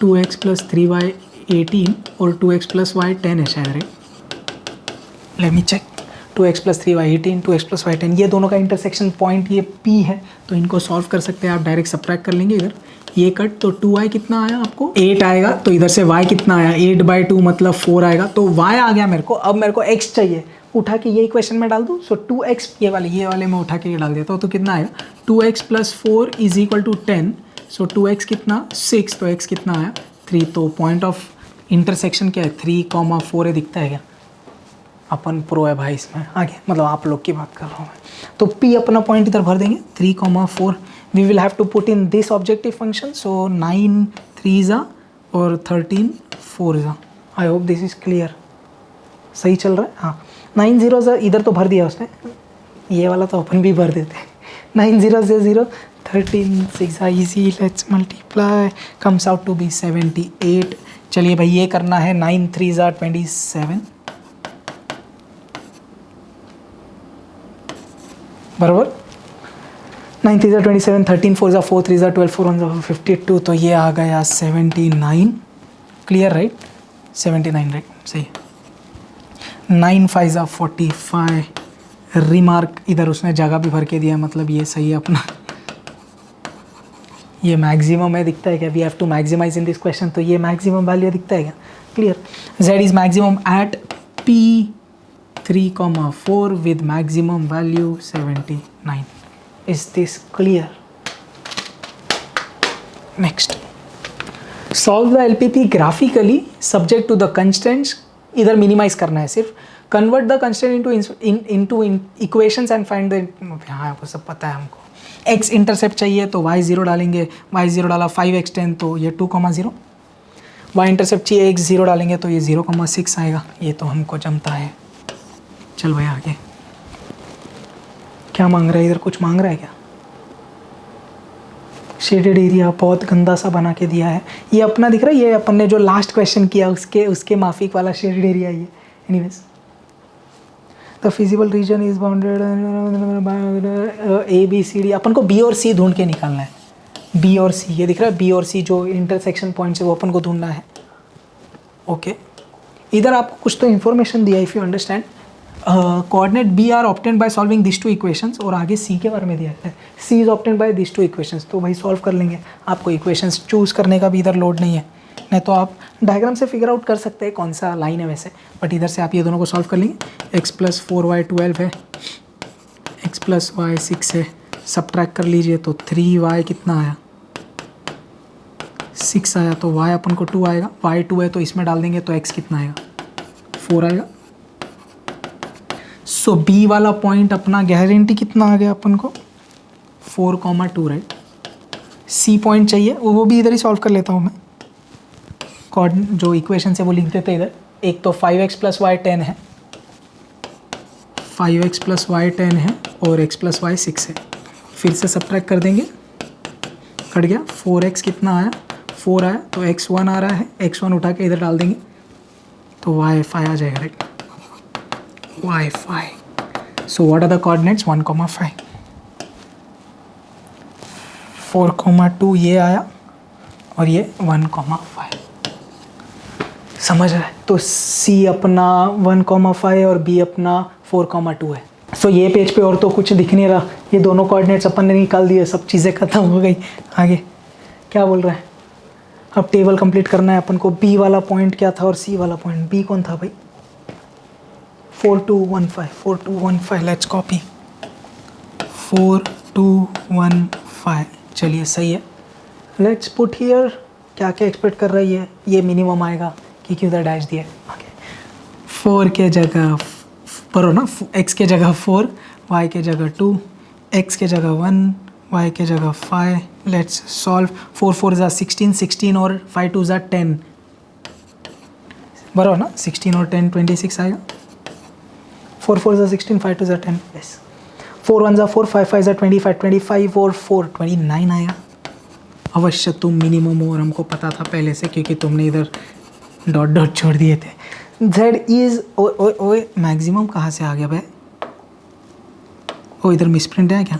2x + 3y 18 और 2x प्लस वाई 10 है शायद, right? Let me check. 2x plus 3y 18, 2x plus y 10, ये दोनों का इंटरसेक्शन पॉइंट ये P है, तो इनको सॉल्व कर सकते हैं आप। डायरेक्ट सब्ट्रैक्ट कर लेंगे इधर, ये कट, तो 2y कितना आया आपको? 8 आएगा। तो इधर से y कितना आया? 8/2 मतलब 4 आएगा। तो y आ गया मेरे को। अब मेरे को x चाहिए, उठा के ये इक्वेशन में डाल दूँ। सो 2x ये वाले मैं उठा के ये डाल देता हूँ, तो कितना आएगा? 2x plus 4 is equal to 10। So 2x कितना? 6। तो x कितना आया? 3। तो पॉइंट ऑफ इंटरसेक्शन क्या है? 3,4 है, दिखता है क्या? अपन प्रो है भाई इसमें। आगे मतलब आप लोग की बात कर रहा हूँ मैं। तो P अपना पॉइंट इधर भर देंगे 3,4। We will have to put in this objective function. So 9 3 और 13 4 I hope this is clear. सही चल रहा है? हाँ, 9 0 इधर तो भर दिया उसने, ये वाला तो अपन भी भर देते हैं। 9 0 0 13 6 easy, let's multiply, comes out to be 78। चलिए भाई ये करना है। 9 3 27 बराबर। 9 3 27, 13 4 4 3 12 4 1 52। तो ये आ गया 79। Clear right? 79 राइट, सही। 9 5 45। रिमार्क, इधर उसने जगह भी भर के दिया, मतलब ये सही है अपना। ये मैक्सिमम है, दिखता है क्या? We have to maximize in this question. तो ये मैक्सिमम वैल्यू दिखता है क्या? Clear. z is maximum at p 3,4 with maximum value 79. Is this clear? Next, solve the LPP graphically subject to the constraints. इधर minimize करना है सिर्फ। Convert the constraint into equations and find the, हाँ आपको सब पता है हमको। x इंटरसेप्ट चाहिए तो y 0 डालेंगे, y 0 डाला 5x 10 तो ये 2,0। y इंटरसेप्ट चाहिए x 0 डालेंगे तो ये 0,6 आएगा। ये तो हमको जमता है। चल भाई आगे क्या मांग रहा है? इधर कुछ मांग रहा है क्या? शेडेड एरिया बहुत गंदा सा बना के दिया है। ये अपना दिख रहा है, ये अपन ने जो लास्ट क्वेश्चन किया उसके माफिक वाला शेडेड एरिया ये। Anyways, the feasible region is bounded ABCD। अपन को B और C ढूंढ के निकालना है। B और C, ये दिख रहा है B और C जो इंटरसेक्शन पॉइंट्स है वो अपन को ढूंढना है। ओके, इधर आपको कुछ तो इन्फॉर्मेशन दिया, if you understand. Coordinate B are obtained by solving this 2 equations, और आगे C के बारे में दिया है C is obtained by this 2 equations. तो भाई सॉल्व कर लेंगे। आपको इक्वेशंस चूज़ करने का भी इधर लोड नहीं है, नहीं तो आप डायग्राम से फिगर आउट कर सकते हैं कौन सा लाइन है वैसे, बट इधर से आप ये दोनों को सॉल्व कर लेंगे। x प्लस 4y 12 है, x प्लस y 6 है। सब्ट्रैक्ट कर लीजिए तो 3y कितना आया? 6 आया। तो y अपन को 2 आएगा, y 2 है तो इसमें डाल देंगे तो x कितना आएगा? 4 आएगा। सो B वाला पॉइंट अपना गारंटी कितना आ गया अपन को? 4,2 राइट। C पॉइंट चाहिए, वो भी इधर ही सॉल्व कर लेता हूँ मैं। जो इक्वेशन है वो लिख देते इधर। एक तो 5x प्लस वाई 10 है, 5x प्लस वाई 10 है और x प्लस वाई 6 है। फिर से सब्ट्रैक्ट कर देंगे, कट गया। 4x कितना आया? 4 आया। तो x1 आ रहा है, x1 उठा के इधर डाल देंगे तो y 5 आ जाएगा राइट। y 5। So what are the coordinates? 1,5 4,2 ये आया और ये 1,5। समझ रहा है? तो C अपना 1,5 और B अपना 4,2 है। सो ये पेज पे और तो कुछ दिख नहीं रहा, ये दोनों कोऑर्डिनेट्स अपन ने निकाल दिए, सब चीज़ें खत्म हो गई। आगे क्या बोल रहा है? अब टेबल कंप्लीट करना है अपन को। B वाला पॉइंट क्या था और C वाला पॉइंट? B कौन था भाई? 4,2,1,5 4,2,1,5। Let's copy 4,2,1,5। चलिए सही है। लेट्स पुट हियर क्या क्या एक्सपेक्ट कर रही है। ये मिनिमम आएगा क्योंकि उधर डैश दिया है। ओके, 4 के जगह पढ़ो ना, x के जगह 4, y के जगह 2, x के जगह 1, y के जगह 5। Let's solve. 4 4 ज़ा 16, 16 और 5 2 ज़ा 10 बराबर ना। 16 और 10 26 आएगा। 4 4 ज़ा 16, 5 2 ज़ा 10। यस। 4 1 ज़ा 4, 5 5 ज़ा 25, 25 और 4 29 आएगा। अवश्य तुम मिनिमम हो और हमको पता था पहले से क्योंकि तुमने इधर डॉट डॉट छोड़ दिए थे। Z इज ओए मैक्सिमम कहाँ से आ गया भाई? ओ इधर मिसप्रिंट है क्या?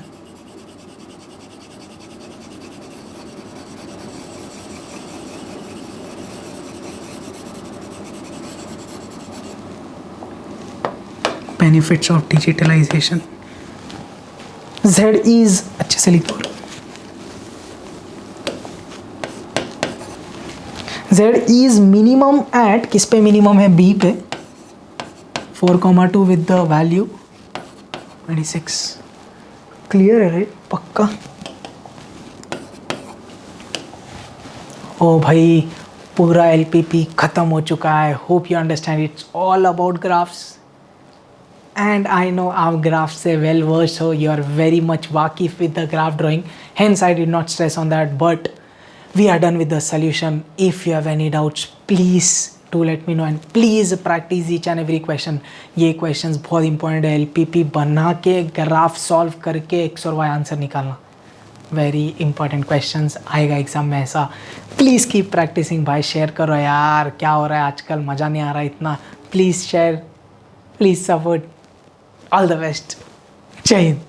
Benefits of digitalization. Z is अच्छे से लिख दो. Z इज मिनिमम एट किस पे मिनिमम है? B पे 4,2 विद द वैल्यू 26. क्लियर है राइट? पक्का. ओ भाई पूरा LPP ख़त्म हो चुका है. Hope you understand it's all about graphs. And I know आप ग्राफ से वेल वर्स हो. You are very much वाकिफ with the graph drawing. Hence I did not stress on that. But we are done with the solution. If you have any doubts, please do let me know and please practice each and every question. ये questions बहुत important है. LPP बना के graph solve करके X और Y answer निकालना. Very important questions आएगा exam में ऐसा. प्लीज़ कीप प्रैक्टिसिंग भाई. शेयर करो यार. क्या हो रहा है आजकल? मज़ा नहीं आ रहा इतना. Please share, please support. All the best. जय हिंद.